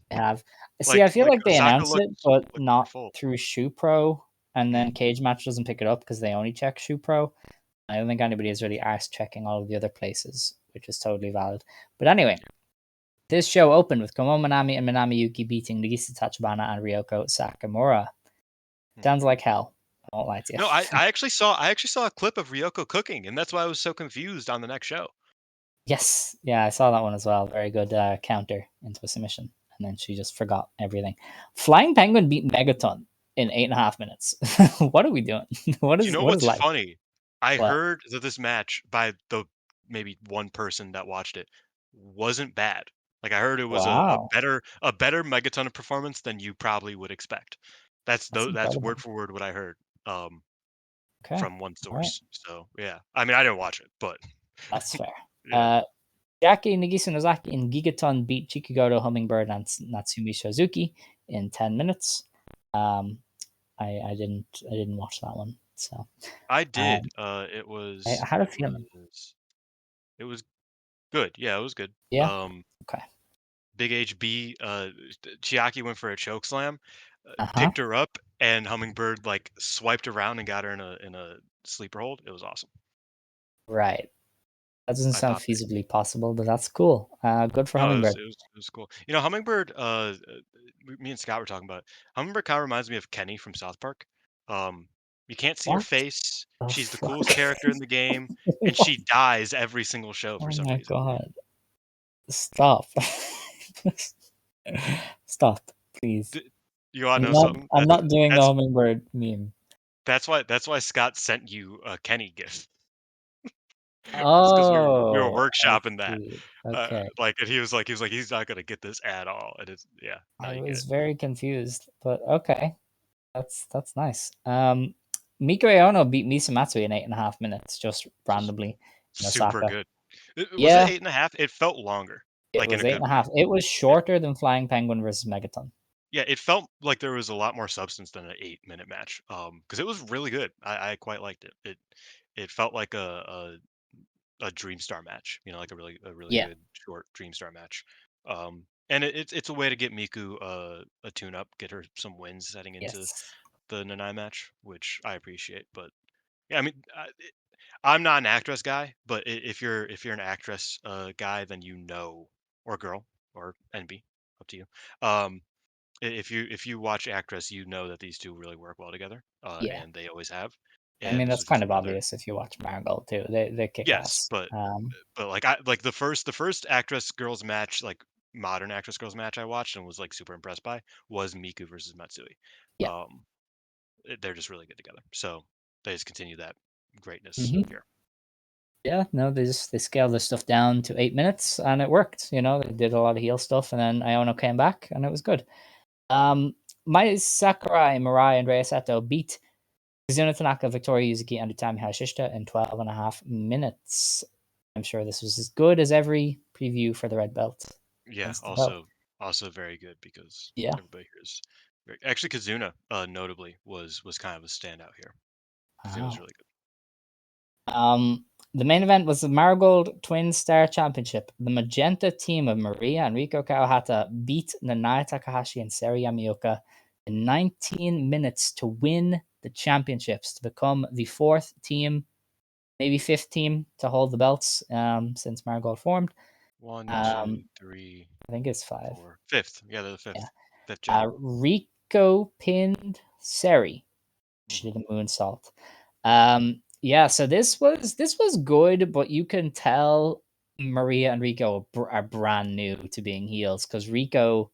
They have. See, I Like feel like they Osaka announce it, but looked more not full. through Shoe Pro, and Mhm. then Cage Match doesn't pick it up because they only check Shoe Pro. I don't think anybody is really arse checking all of the other places, which is totally valid. But anyway, this show opened with Komo Minami and Minami Yuki beating Nagisa Tachibana and Ryoko Sakamura. Mhm. Sounds like hell. I won't lie to No, you. I actually saw a clip of Ryoko cooking, and that's why I was so confused on the next show. Yes, yeah, I saw that one as well. Very good counter into a submission, and then she just forgot everything. Flying Penguin beat Megaton in 8.5 minutes. What are we doing? You know What is what's life? funny? I What? heard that this match by the maybe one person that watched it wasn't bad. Like I heard it was Wow, a better Megaton performance than you probably would expect. that's That's incredible. word for word what I heard Okay, from one all right, source. So yeah, I mean I didn't watch it, but that's fair. yeah, Uh, Jackie Nagisa Nozaki and Gigaton beat Chikugoto, Hummingbird, and Natsumi Shozuki in 10 minutes. Um, I didn't watch that one, so I did. um, I had a feeling. It was good. Yeah, it was good. Yeah. Um, Okay. Big HB, Chiaki went for a choke slam, Uh huh. picked her up, and Hummingbird like swiped around and got her in a sleeper hold. It was awesome. Right. That doesn't I sound popped it. feasibly possible, but that's cool. Good for No, Hummingbird. it was cool. You know, Hummingbird. Me and Scott were talking about it. Hummingbird. Kind of reminds me of Kenny from South Park. Um, you can't see her What face. the She's the fuck? coolest character in the game, and What? she dies every single show for Oh some my reason. god. Stop. Stop, please. You want I'm to know not something? I'm not doing the That's hummingbird meme. that's why Scott sent you a Kenny gift. It's because we were Oh, I workshopping that. see. Okay. Like, and he was like he's not gonna get this at all, and it's yeah. Now I you get was it. very confused, but okay. That's nice. Miko Aono beat Misa Matsui in 8.5 minutes, just This is randomly in super Osaka. good. Was it Yeah, 8.5? It felt longer, it like in was a eight good and a way. half. It was Yeah. shorter than Flying Penguin versus Megaton. Yeah, it felt like there was a lot more substance than an 8-minute match. Because it was really good. I quite liked it. It felt like a Dream Star match. You know, like a really Yeah. good short Dream Star match. And it's a way to get Miku a tune up, get her some wins heading into Yes. the Nanai match, which I appreciate. But yeah, I mean, I'm not an actress guy, but if you're an actress guy, then you know, or girl, or NB, up to you. Um, if you watch actress, you know that these two really work well together, Yeah. and they always have. I And mean, this that's was kind just of another. obvious if you watch Marigold too. They kick Yes, ass. but like I like the first actress girls match, like modern actress girls match I watched and was like super impressed by was Miku versus Matsui. Yeah. Um, they're just really good together. So they just continue that greatness hmm here. Yeah, no, they scaled this stuff down to 8 minutes and it worked. You know, they did a lot of heel stuff, and then Iono came back and it was good. Mai Sakurai, Mirai, and Rei Sato beat Kazuna Tanaka, Victoria Yuzuki, and Utami Hayashishita in 12.5 minutes. I'm sure this was as good as every preview for the red belt Yeah, against the belt. also very good because Yeah. everybody here is actually Kazuna notably was kind of a standout here. Kazuna was Wow. really good. The main event was the Marigold Twin Star Championship. The Magenta team of Maria and Riko Kawahata beat Nanaya Takahashi and Seri Yamaoka in 19 minutes to win the championships, to become the fourth team, maybe fifth team, to hold the belts since Marigold formed. One, two, Um, three, I think it's five. four, fifth. Yeah, they're the Yeah. fifth gen. Riko pinned Seri. She Mhm. did a moonsault. Yeah, so this was good, but you can tell Maria and Rico are brand new to being heels because Rico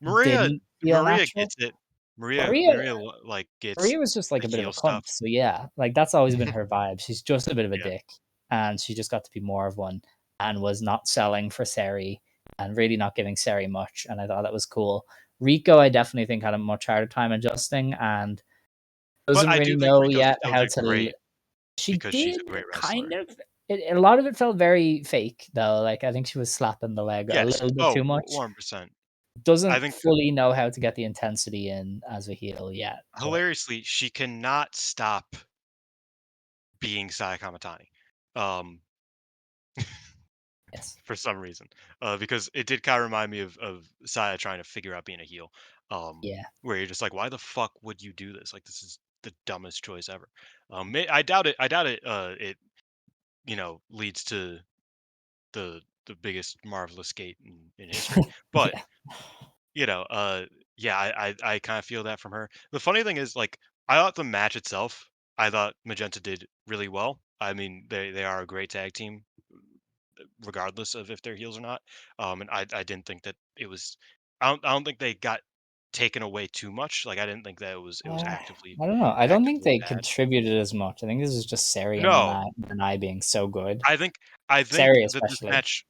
Maria didn't feel Maria natural. gets it. Maria Maria Maria like gets Maria was just like the a bit of a heel cunt. stuff. So yeah, like that's always been her vibe. She's just a bit of a Yeah. dick, and she just got to be more of one, and was not selling for Seri, and really not giving Seri much. And I thought that was cool. Rico, I definitely think had a much harder time adjusting, and But doesn't I really do think know Rico yet still how did to. great She because she's did a great kind wrestler. of. A lot of it felt very fake, though. Like I think she was slapping the leg a Yes. little bit Oh, too much. 100%. I Doesn't think fully know how to get the intensity in as a heel yet. But hilariously, she cannot stop being Saya Kamitani. Um, yes, for some reason. Because it did kind of remind me of Saya trying to figure out being a heel. yeah, Where you're just like, why the fuck would you do this? Like, this is the dumbest choice ever. I doubt it. I doubt it. It leads to the biggest marvelous gate in history. But yeah. yeah, I kind of feel that from her. The funny thing is, like, I thought the match itself, I thought Magenta did really well. I mean, they are a great tag team, regardless of if they're heels or not. And I didn't think that it was. I don't think they got taken away too much. Like, I didn't think that it was actively I don't know. I don't think actively they bad. contributed as much. I think this is just Sari and No, Nanai being so good. I think I think Sari that this especially. match,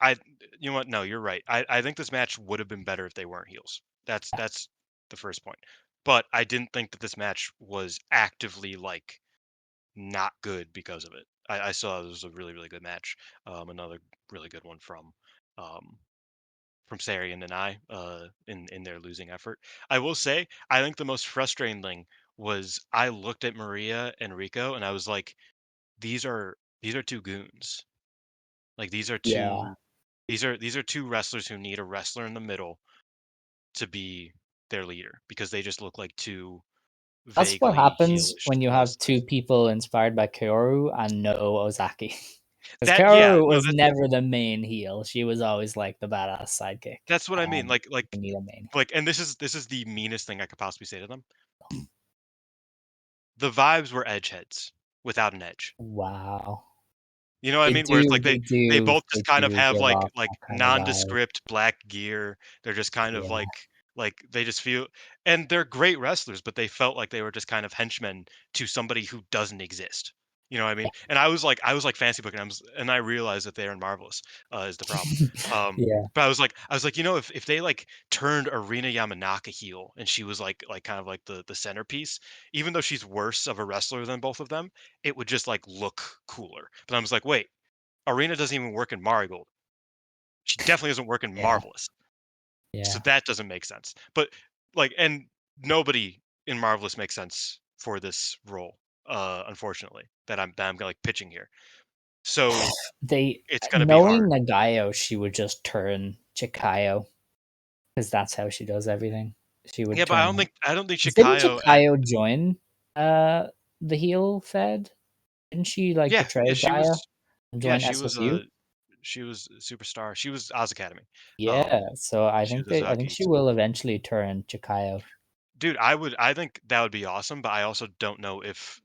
I you know what? No, you're right. I think this match would have been better if they weren't heels. That's the first point. But I didn't think that this match was actively like not good because of it. I saw it was a really really good match. Another really good one um, from Sari and I in their losing effort. I will say I think the most frustrating thing was I looked at Maria and Rico and I was like, these are two goons. Like Yeah, these are two wrestlers who need a wrestler in the middle to be their leader because they just look like two that's what vaguely happens heelish when you have two wrestlers. people inspired by Kyoru and no Ozaki. Because Kaoru was never the main heel. She was always like the badass sidekick. That's what I mean. Like You need a main. and this is the meanest thing I could possibly say to them. The vibes were edgeheads without an edge. Wow. You know what I mean? Where it's like they both just kind of have give like off that kind of vibe. nondescript black gear. They're just kind of Yeah. like they just feel, and they're great wrestlers, but they felt like they were just kind of henchmen to somebody who doesn't exist. You know what I mean? And I was like fancy booking them, and I realized that they are marvelous. Is the problem? Yeah. But I was like, you know, if they like turned Arina Yamanaka heel and she was like kind of like the centerpiece, even though she's worse of a wrestler than both of them, it would just like look cooler. But I was like, wait, Arena doesn't even work in Marigold. She definitely doesn't work in Yeah. Marvelous. So Yeah. that doesn't make sense. But like, and nobody in Marvelous makes sense for this role, unfortunately, that I'm like pitching here. So They it's gonna be knowing hard. Nagayo, she would just turn Chikayo because that's how she does everything. She would Yeah, but turn. I don't think Didn't Shikayo and Chikayo join the heel fed? Didn't she like betray she Gaia was and yeah, join SSU? she was a superstar. She was Oz Academy. Yeah, so She was I think Ozaki. she will eventually turn Chikayo. Dude, I think that would be awesome, but I also don't know if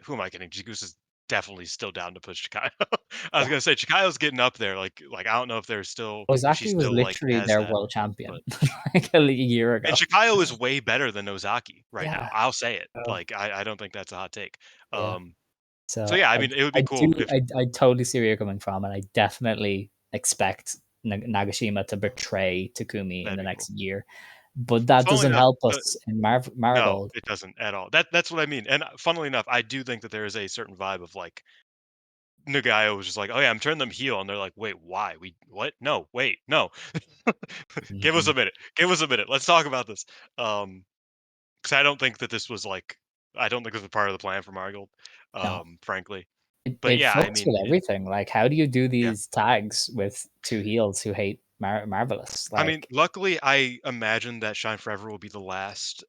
who am I kidding? Jigoose is definitely still down to push Chikayo. I was Yeah. gonna say Chikayo's getting up there. Like I don't know if she Ozaki was still like literally has their that, world champion but like a year ago. and Chikayo is way better than Ozaki right now. Yeah. I'll say it. Oh, Like I don't think that's a hot take. yeah. Um, so So yeah, I mean it would be I cool do if I totally see where you're coming from, and I definitely expect Nagashima to betray Takumi in that'd the be cool. next year. But that Funnily doesn't enough, help us in no, Marigold. it doesn't at all. That's what I mean. And funnily enough, I do think that there is a certain vibe of like Nagayo was just like, "Oh yeah, I'm turning them heel," and they're like, "Wait, why? We what? No, wait, no. Give us a Mhm. minute. Give us a minute. Let's talk about this." Because I don't think that this was like, I don't think this was part of the plan for Marigold, No. frankly. But It yeah, I fucks mean, with everything. Like, how do you do yeah. these tags with two heels who hate Marvelous? I mean, Like, luckily, I imagine that Shine Forever will be the last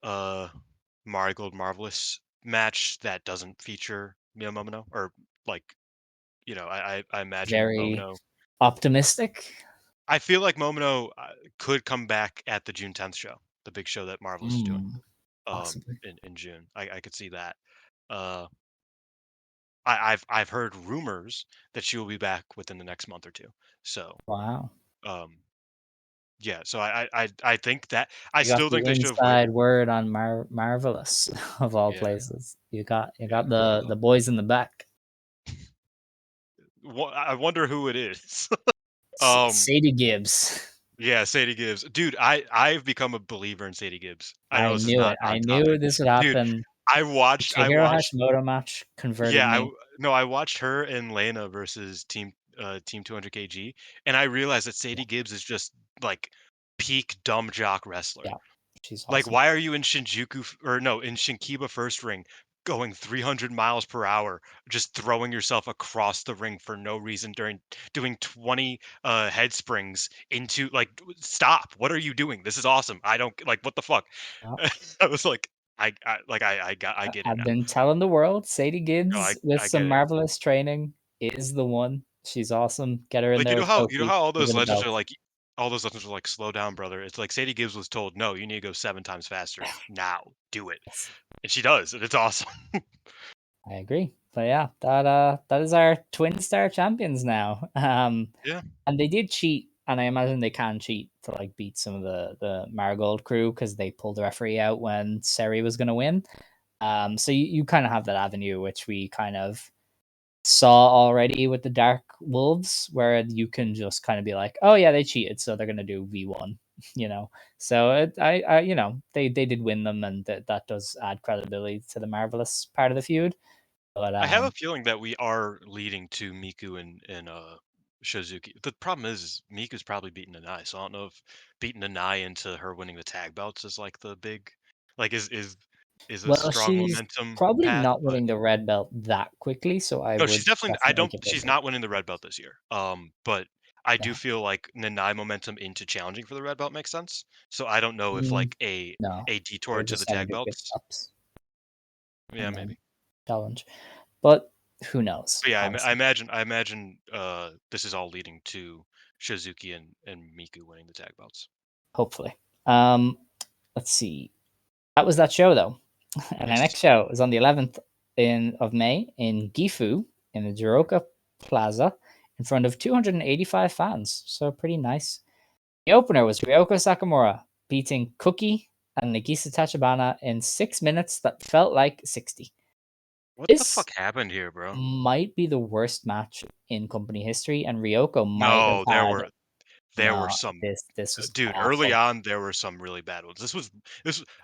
Marigold Marvelous match that doesn't feature Mio Momono, or like, I imagine very Momono. optimistic. I feel like Momono could come back at the June 10th show, the big show that Marvelous is doing Possibly. in June. I could see that. Uh, I've heard rumors that she will be back within the next month or two. So Wow. um, yeah, so I think that I You got still the think they should have waited. inside word on Marvelous of all Yeah, places. You got yeah. the boys in the back. I wonder who it is. um, Sadie Gibbs. yeah, Sadie Gibbs, dude. I've become a believer in Sadie Gibbs. I know I this is knew not it. on I knew topic, this would dude. happen. The I Chihiro watched Hashimoto match converted Yeah, me. no, I watched her and Lena versus Team 200 kg, and I realized that Yeah, Sadie Gibbs is just like peak dumb jock wrestler. yeah. She's Like, awesome. why are you in or no, in Shinkiba first ring, going 300 miles per hour, just throwing yourself across the ring for no reason during doing 20 head springs into like, stop. What are you doing? This is awesome. I don't like, what the fuck. Yeah. I was like, I get it I've now. been telling the world, Sadie No, Gibbs with I some get it. marvelous training is the one. She's awesome. Get her in Like, there with you know Kofi. how all Give those her the legends belt. are like, "Slow down, brother." It's like Sadie Gibbs was told, "No, you need to go 7 times faster. Now, do it." Yes, And she does, and it's awesome. I agree. But yeah, that is our twin star champions now. Yeah. And they did cheat, and I imagine they can cheat to like beat some of the Marigold crew because they pulled the referee out when Seri was going to win. So you kind of have that avenue, which we kind of saw already with the Dark Wolves, where you can just kind of be like, oh yeah, they cheated, so they're gonna do V1, you know. So they did win them, and that does add credibility to the Marvelous part of the feud. But I have a feeling that we are leading to Miku and Shizuki. The problem is Miku's probably beating Nanai, so I don't know if beating Nanai into her winning the tag belts is like the big, like is a well, strong she's momentum probably path, not but winning the red belt that quickly, so I no, would she's definitely I definitely don't give her she's the not winning the red belt this year. But I do yeah. feel like Nanai momentum into challenging for the red belt makes sense. So I don't know if Mm, like no, a I detour would into just the send her tag to gift belts. shops Yeah, and then maybe. challenge. But who knows? But yeah, Honestly, I imagine this is all leading to Shizuki and Miku winning the tag belts. hopefully. Let's see. That was that show though, and our Yes. next show is on the 11th of May in Gifu in the Jiroka Plaza in front of 285 fans. So pretty nice. The opener was Ryoko Sakamura beating Cookie and Nagisa Tachibana in 6 minutes that felt like 60. What the This fuck happened here, bro? might be the worst match in company history, and Ryoko might have No, had there were no. some This was dude, early awful. on there were some really bad ones. This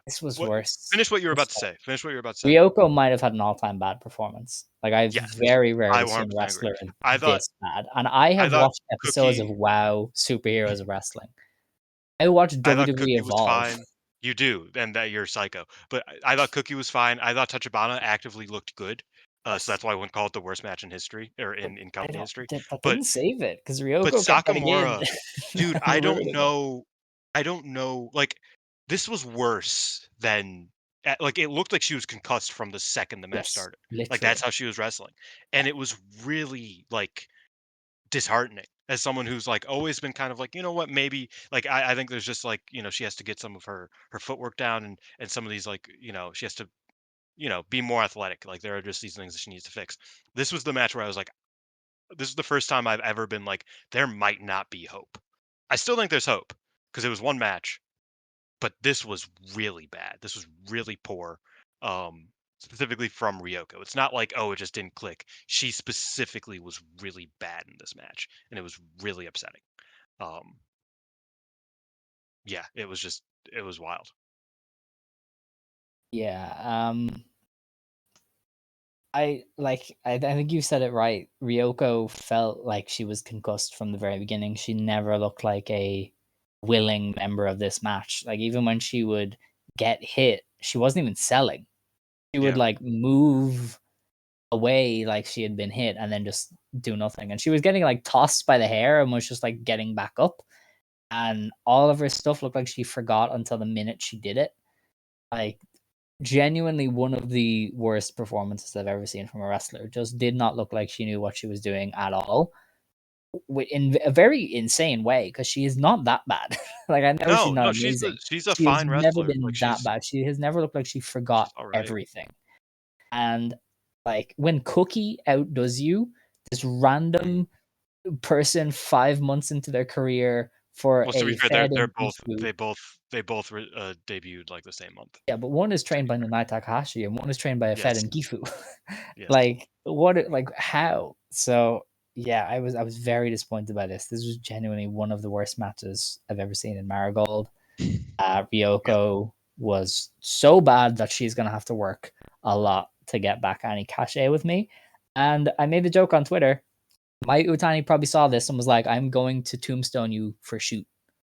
This was what worse. finish what you were about to say. Finish what you were about to say. Ryoko might have had an all-time bad performance. Like I've Yes. very I rarely seen a 100% agree. wrestler I thought this bad, and I I have thought watched episodes of Cookie WoW Superheroes of Wrestling. I watched I thought WWE Cookie was Evolve. fine. You do, and that you're psycho. But I thought Cookie was fine. I thought Tachibana actively looked good. So Yes, that's why I wouldn't call it the worst match in history or but in I company don't. history. That But didn't save it because but Ryoko kept getting in Sakamura, dude, and ruining it. I don't know. Like this was worse than like it looked like she was concussed from the second the match Yes, started. Like that's literally. how she was wrestling, and it was really like disheartening as someone who's like always been kind of like, you know what, maybe like I think there's just like, you know, she has to get some of her footwork down and some of these like, you know, she has to, you know, be more athletic. Like there are just these things that she needs to fix. This was the match where I was like, this is the first time I've ever been like, there might not be hope. I still think there's hope because it was one match, but this was really bad. This was really poor. Specifically from Ryoko. It's not like, oh, it just didn't click. She specifically was really bad in this match, and it was really upsetting. Um, yeah, it was wild. Yeah. I think you said it right. Ryoko felt like she was concussed from the very beginning. She never looked like a willing member of this match. Like even when she would get hit, she wasn't even selling. She would Yeah, like move away like she had been hit and then just do nothing. And she was getting like tossed by the hair and was just like getting back up. And all of her stuff looked like she forgot until the minute she did it. Like genuinely one of the worst performances I've ever seen from a wrestler. Just did not look like she knew what she was doing at all. In a very insane way, because she is not that bad. Like I know she's no, not no, amazing. she's a She has fine never wrestler. been Like that bad. She has never looked like she forgot she's all right. everything. And like when Cookie outdoes you, this random person 5 months into their career for Well, to be a fair, Fed they're and both Gifu. debuted like the same month. Yeah, but one is To trained be by fair, Nanae Takahashi and one is trained by a Fed yes, and Gifu. yes, Like what? Like how? So yeah, I was very disappointed by this. This was genuinely one of the worst matches I've ever seen in Marigold. yep. Ryoko was so bad that she's gonna have to work a lot to get back any cachet with me. And I made the joke on Twitter. My Utani probably saw this and was like, "I'm going to tombstone you for shoot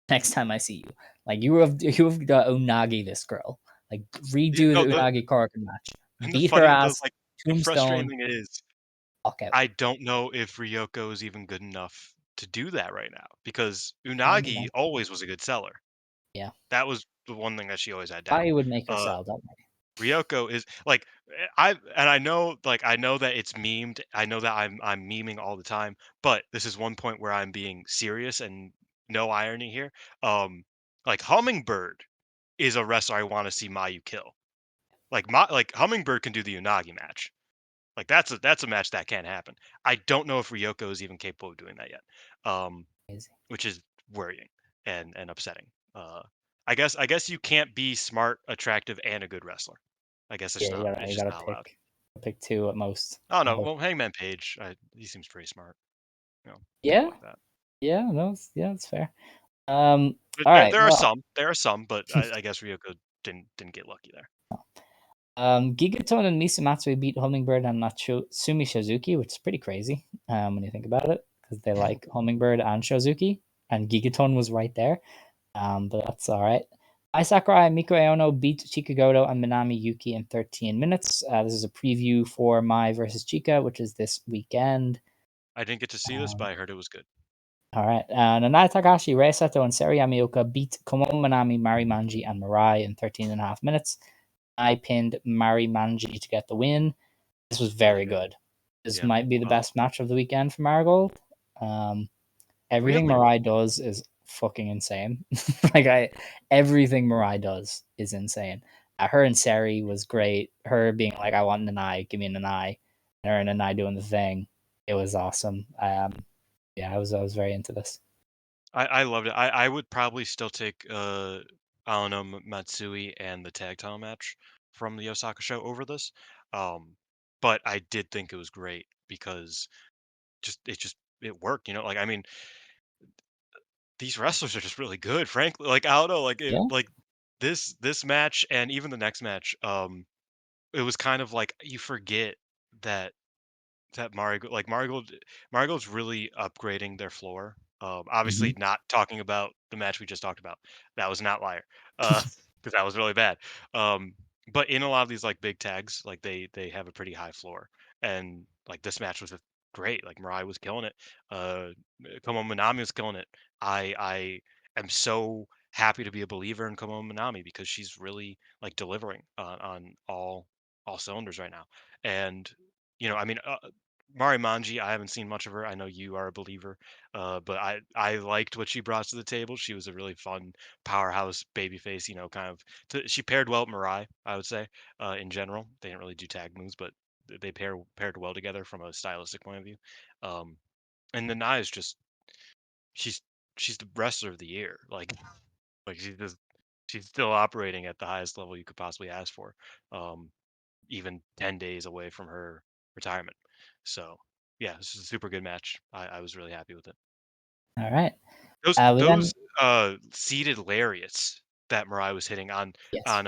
next time I see you. Like you have got Unagi this girl. Like Yeah, redo no, the Unagi Korakuen match, and beat her ass, the frustrating tombstone, thing is walk out. I don't know if Ryoko is even good enough to do that right now because Find the Unagi one. always was a good seller. Yeah, That was the one thing that she always had down. I would make her Uh, sell. Don't worry. Ryoko is like I know that it's memed. I know that I'm memeing all the time, but this is one point where I'm being serious and no irony here. Like Hummingbird is a wrestler I want to see Mayu kill. Like Hummingbird can do the Unagi match. Like that's a match that can happen. I don't know if Ryoko is even capable of doing that yet, um, Crazy. which is worrying and upsetting. I guess you can't be smart, attractive, and a good wrestler. I guess Yeah, you gotta it's you just gotta not allowed. pick two at most. Oh I no, hope. well Hangman Page, he seems pretty smart. You know, people Yeah, like that. yeah, no, yeah, that's fair. But All right, well, there are some, but I guess Ryoko didn't get lucky there. Gigaton and Misamatsui beat Hummingbird and Natsumi Shizuki, which is pretty crazy when you think about it, because they like Hummingbird and Shizuki, and Gigaton was right there. But that's all right. Ai Sakurai and Miko Aono beat Chikagoto and Minami Yuki in 13 minutes. This is a preview for Mai versus Chika, which is this weekend. I didn't get to see this, but Um, I heard it was good. all right. Nanai Takahashi, Rei Sato, and Seri Yamaoka beat Komon Minami, Mari Manji, and Mirai in 13 and a half minutes. I pinned Mari Manji to get the win. This was very Really good. good. This Yeah. might be the best match of the weekend for Marigold. Everything Really? Mirai does is fucking insane. Everything Mirai does is insane. Her and Saori was great. Her being like, "I want an eye, give me an eye," and her and an eye doing the thing. It was awesome. Yeah, I was very into this. I loved it. I would probably still take Aono Matsui and the tag title match from the Osaka show over this. Um, but I did think it was great because it worked, you know? Like I mean, these wrestlers are just really good, frankly. Like I don't know, Yeah. like this match and even the next match, it was kind of like you forget that Marigold's really upgrading their floor. Obviously Hmm. not talking about the match we just talked about. That was an outlier. Because that was really bad. But in a lot of these like big tags, like they have a pretty high floor. And like this match was great. Like Mirai was killing it. Komo Minami was killing it. I am so happy to be a believer in Komo Minami because she's really like delivering on all cylinders right now. And I mean, Mari Manji, I haven't seen much of her. I know you are a believer, but I liked what she brought to the table. She was a really fun powerhouse babyface. Kind of. She paired well with Mirai, I would say. In general, they didn't really do tag moves, but they paired well together from a stylistic point of view. Um, and Nana is just she's she's the wrestler of the year. Like she's still operating at the highest level you could possibly ask for. Um, even 10 days away from her retirement. So, yeah, this is a super good match. I was really happy with it. All right. Those We those then seated lariats that Mirai was hitting yes, on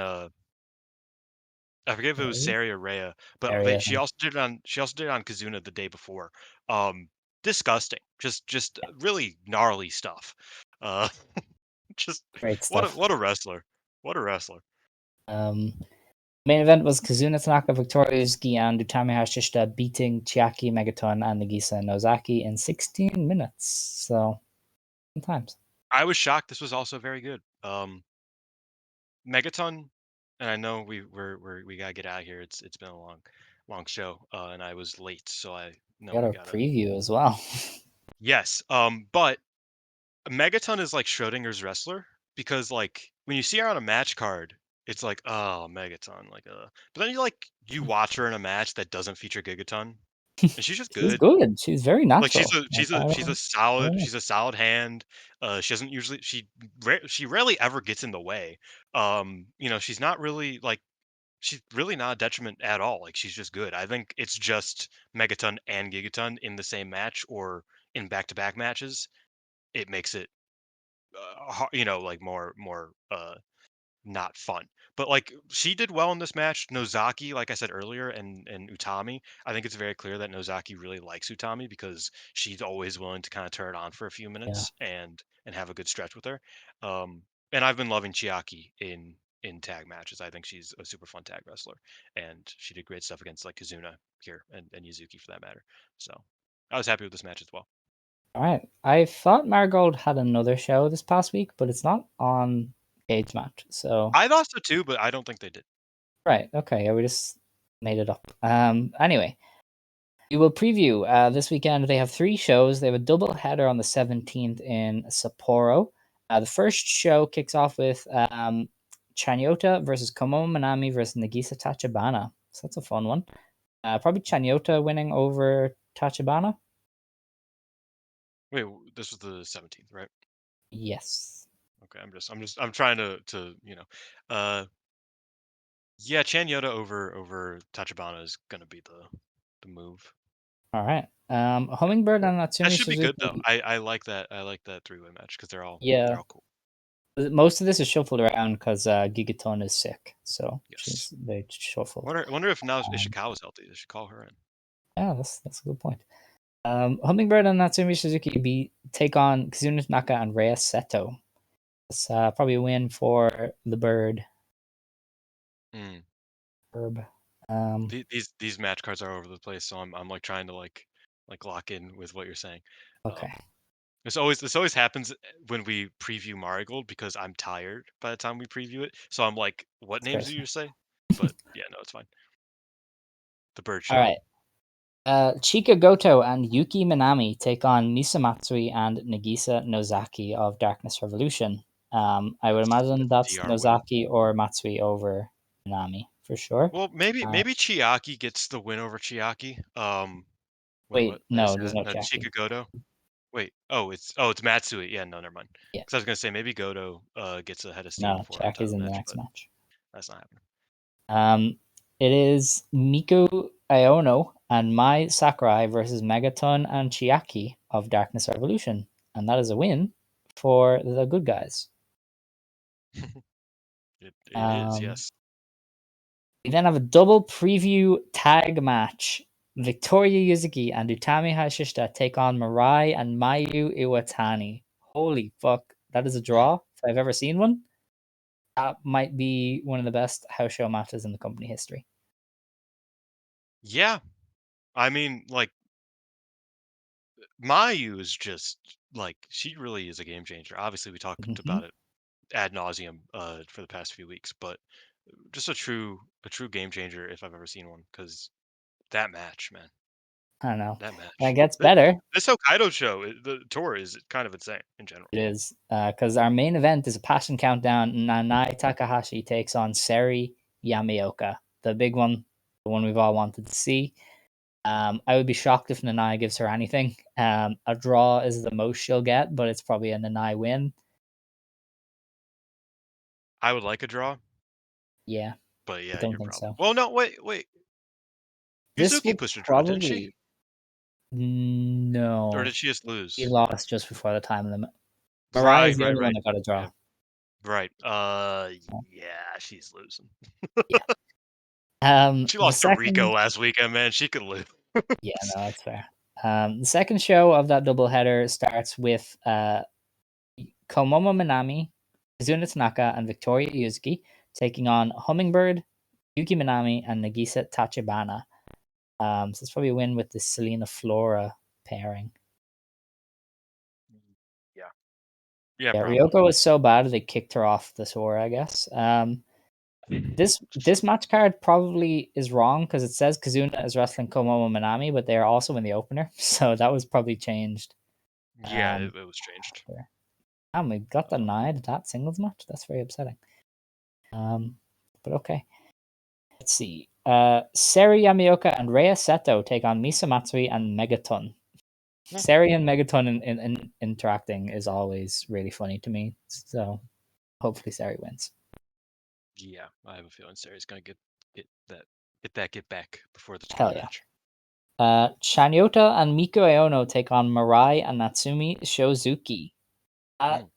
I forget if it what was was it? Sari or Rhea, but Area, I she think. also did it on Kazuna the day before. Disgusting. Just Yeah, really gnarly stuff. Uh just great what a stuff. what a wrestler. What a wrestler. Um, Main event was Kazuna Tanaka victorious, Gian Utami Hashishita beating Chiaki, Megaton, and Nagisa Nozaki in 16 minutes. So, sometimes. I was shocked this was also very good. Megaton, and I know we gotta get out of here. It's been a long show, and I was late, so I know We got we a gotta. preview as well. Yes, but Megaton is like Schrodinger's wrestler because like when you see her on a match card, it's like oh Megaton, but then you watch her in a match that doesn't feature Gigaton, and she's just She's good. good. She's very Like natural. Like, I she's a don't, solid yeah, she's a solid hand. She doesn't usually she rarely ever gets in the way. She's not really like she's really not a detriment at all. Like she's just good. I think it's just Megaton and Gigaton in the same match or in back-to-back matches. It makes it, like more not fun. But like she did well in this match. Nozaki, like I said earlier, and Utami. I think it's very clear that Nozaki really likes Utami because she's always willing to kind of turn it on for a few yeah. minutes and have a good stretch with her. Um, and I've been loving Chiaki in tag matches. I think she's a super fun tag wrestler, and she did great stuff against like Kazuna here and Yuzuki for that matter. So I was happy with this match as well. All right. I thought Marigold had another show this past week, but it's not on Cage Match. So, I thought so too, but I don't think they did. right. Okay. Yeah, we just made it up. Anyway, we will preview this weekend. They have 3 shows. They have a double header on the 17th in Sapporo. The first show kicks off with Chanyota versus Komo Manami versus Nagisa Tachibana. So that's a fun one. Probably Chanyota winning over Tachibana. Wait, this was the 17th, right? Yes. Okay, I'm trying to uh yeah, Chan Yoda over Tachibana is gonna be the move. All right. Hummingbird and That Natsumi should be good though. Suzuki. I like that. I like that three-way match because they're Yeah. all cool. Most of this is shuffled around because Gigaton is sick. So Yes. they shuffled. Wonder if now Um, Ishikawa's healthy. They should call her in. yeah, that's a good point. Hummingbird and Natsumi Suzuki take on Kazuna Tanaka and Rhea Seto. It's probably a win for the bird. Mm. Herb. These match cards are all over the place, so I'm like trying to like lock in with what you're saying. Okay. This always happens when we preview Marigold because I'm tired by the time we preview it. So I'm like, what That's fair names to do say. you say? But yeah, no, it's fine. The bird All show. right. Chika Goto and Yuki Minami take on Misa Matsui and Nagisa Nozaki of Darkness Revolution. I would imagine that's DR win. Nozaki or Matsui over Minami for sure. Well, maybe Chiaki gets the win over Chiaki. Wait, no, there's no Chika Chiaki. Goto. Wait, it's Matsui. Yeah, no, never mind. Yeah. Because I was gonna say maybe Goto gets ahead of steam No, for a Chiaki's title in the match, next but match. that's not happening. It is Miku Iono and Mai Sakurai versus Megaton and Chiaki of Darkness Revolution, and that is a win for the good guys. It is, yes. We then have a double preview tag match. Victoria Yuzuki and Utami Hayashishita take on Mirai and Mayu Iwatani. Holy fuck, that is a draw if I've ever seen one. That might be one of the best house show matches in the company history. Yeah, I mean, like Mayu is just like she really is a game changer. Obviously, we talked about it ad nauseum for the past few weeks, but just a true game changer if I've ever seen one. Because that match, man, I don't know. that And it match. gets better. This Hokkaido show, the tour is kind of insane in general. It is because our main event is a passion countdown. Nanai Takahashi takes on Seri Yamaoka, the big one, the one we've all wanted to see. I would be shocked if Nanai gives her anything. A draw is the most she'll get, but it's probably a Nanai win. I would like a draw. Yeah, But I yeah, don't you're think probably. so. Well, no, wait. This Yuzuki will pushed a draw, didn't she? probably no. Or did she just He lose? lost just before the time limit. Mariah Right, is the only one that got a draw. Yeah. Right. Yeah, she's losing. Yeah. She The lost to second, Rico last weekend, man. She could lose. yeah, no, that's fair. The second show of that doubleheader starts with Komomo Minami, Kazuna Tanaka, and Victoria Yuzuki taking on Hummingbird, Yuki Minami, and Nagisa Tachibana. So it's probably a win with the Selena Flora pairing. Yeah, Yeah, probably. Ryoko was so bad they kicked her off the tour, I guess. This match card probably is wrong because it says Kazuna is wrestling Komomo Minami, but they are also in the opener, so that was probably changed. Yeah, it was changed. And we got denied that singles match. That's very upsetting. But okay. Let's see. Seri Yamaoka and Rhea Seto take on Misa Matsui and Megaton. Seri and Megaton in interacting is always really funny to me. So hopefully Seri wins. Yeah, I have a feeling Sarah's gonna get back before the Hell tour yeah. match. Chanyota and Miko Aono take on Mirai and Natsumi Shozuki. That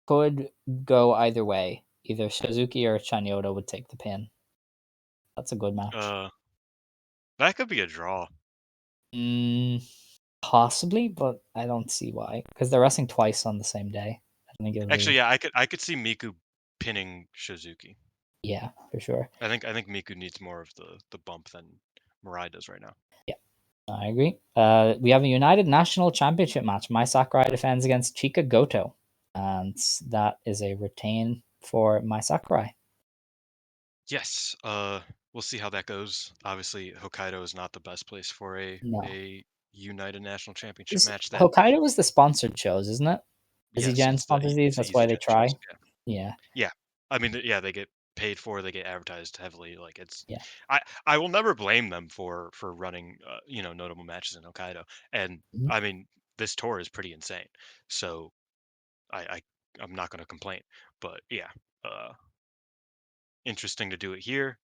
could go either way. Either Shozuki or Chanyota would take the pin. That's a good match. That could be a draw. Possibly, but I don't see why. Because they're wrestling twice on the same day. I don't think it'll Actually, be... yeah, I could see Miku pinning Shizuki. Yeah, for sure. I think Miku needs more of the bump than Mirai does right now. Yeah, I agree. We have a United National Championship match. Mai Sakurai defends against Chika Goto, and that is a retain for Mai Sakurai. Yes, we'll see how that goes. Obviously, Hokkaido is not the best place for a United National Championship match. That Hokkaido was the sponsored shows, isn't it? EasyGen sponsors these. That's why they try. Shows, Yeah. Yeah. I mean, yeah, they get paid for. They get advertised heavily. Like it's. Yeah. I will never blame them for running notable matches in Hokkaido. And I mean, this tour is pretty insane. So I'm not going to complain. But yeah, interesting to do it here.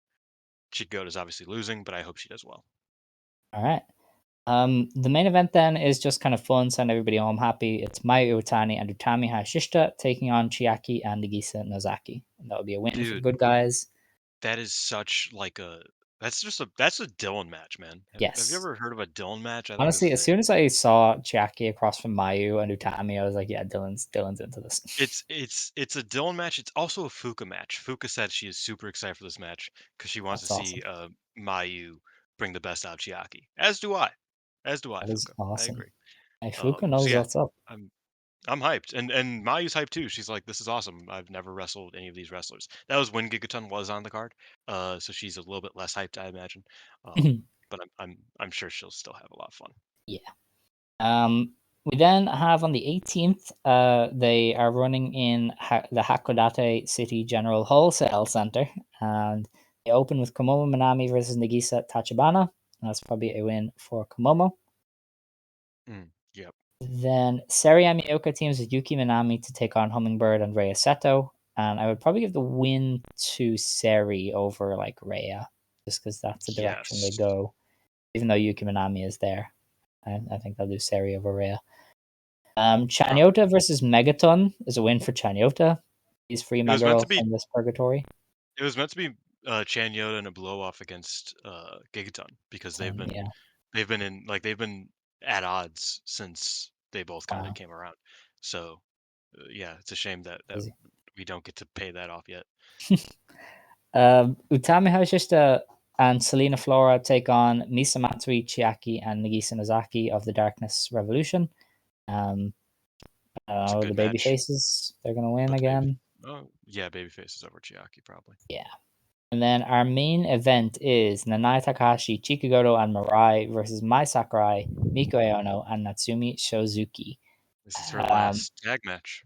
Chigota's obviously losing, but I hope she does well. All right. The main event then is just kind of fun, send everybody home happy. It's Mayu Iwatani and Utami Hayashishita taking on Chiaki and Nagisa Nozaki. And that would be a win for the good guys. That is such like a that's a Dylan match, man. Have you ever heard of a Dylan match? Honestly, as soon as I saw Chiaki across from Mayu and Utami, I was like, yeah, Dylan's into this. It's a Dylan match. It's also a Fuka match. Fuka said she is super excited for this match because she wants to see Mayu bring the best out of Chiaki. As do I. That Fuka. Is awesome. I agree. Hey, Fuka knows what's up. I'm hyped, and Mayu's hyped too. She's like, "This is awesome. I've never wrestled any of these wrestlers." That was when Gigaton was on the card, so she's a little bit less hyped, I imagine. but I'm sure she'll still have a lot of fun. Yeah. We then have on the 18th, they are running in the Hakodate City General Wholesale Center, and they open with Komomo Minami versus Nagisa Tachibana. That's probably a win for Komomo. Yep. Then Seri Amioka teams with Yuki Minami to take on Hummingbird and Rhea Seto. And I would probably give the win to Seri over like Rhea, just because that's the direction they Yes. go. Even though Yuki Minami is there, I think they'll do Seri over Rhea. Chanyota versus Megaton is a win for Chanyota. He's free my was meant girl to be- from this purgatory. It was meant to be Chan Yoda in a blow off against Gigaton because they've been at odds since they both kind of Wow. came around. So yeah, it's a shame that Crazy. we don't get to pay that off yet. Utami Hayashishita and Selena Flora take on Misa Matsui, Chiaki, and Nagisa Nozaki of the Darkness Revolution. It's a The good baby match. faces, they're going to win But again. babyface is over Chiaki probably. Yeah. And then our main event is Nanai Takahashi, Chikugoto, and Mirai versus Mai Sakurai, Miko Aono, and Natsumi Shozuki. This is her last tag match.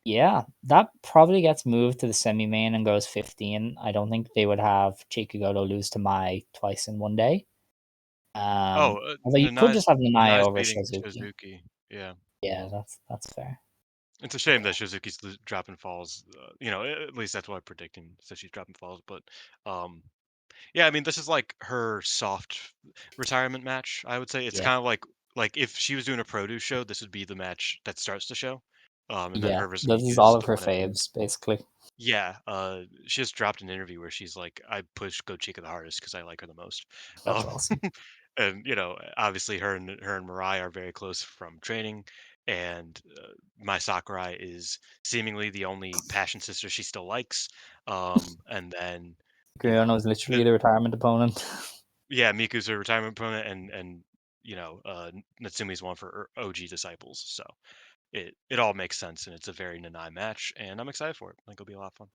Yeah, that probably gets moved to the semi-main and goes 15. I don't think they would have Chikugoto lose to Mai twice in one day. Although you could just have Nanai over beating Shozuki. Yeah. Yeah, that's fair. It's a shame that Suzuki's dropping falls. At least that's what I'm predicting. So she's dropping falls, but yeah. I mean, this is like her soft retirement match. I would say it's Yeah, kind of like if she was doing a produce show, this would be the match that starts the show. And then yeah. her versus This is Miku all is of the her one at the end. faves, basically. Yeah, she just dropped an interview where she's like, "I push Go Chica the hardest because I like her the most." That's Um, awesome. and obviously, her and Mirai are very close from training, and Mai Sakurai is seemingly the only passion sister she still likes. And then Kuriono is literally the retirement opponent. yeah, Miku's a retirement opponent, and Natsumi's one for OG disciples. So it all makes sense, and it's a very Nanai match, and I'm excited for it. I think it'll be a lot of fun.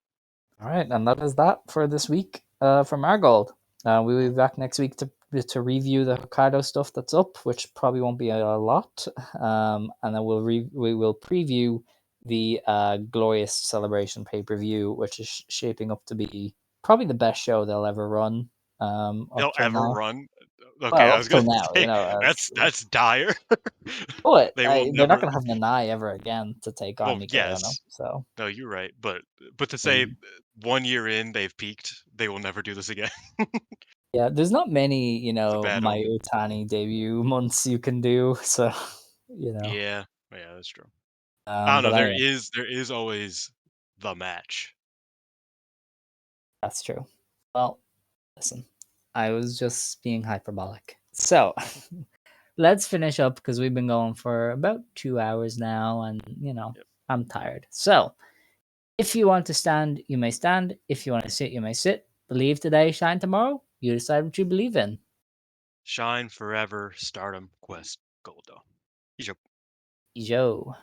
All right, and that is that for this week for Marigold. We will be back next week to review the Hokkaido stuff that's up, which probably won't be a lot, and then we will preview the Glorious Celebration pay-per-view, which is shaping up to be probably the best show they'll ever run. Up They'll till ever now. run. Okay, Well, I up was till gonna now, say as that's dire. but They will they're not never. going to have Nanai ever again to take on Well, Miko Ono. yes. So No, you're right. But to say maybe. 1 year in they've peaked, they will never do this again. Yeah, there's not many, It's a bad my omen. Utani debut months you can do. So, you know, Yeah, that's true. I don't know. but There anyway, is there is always the match. that's true. Well, listen, I was just being hyperbolic. So, let's finish up because we've been going for about 2 hours now, and Yep. I'm tired. So, if you want to stand, you may stand. If you want to sit, you may sit. Believe today, shine tomorrow. You decide what you believe in. Shine forever, Stardom Quest Goldo. Yo.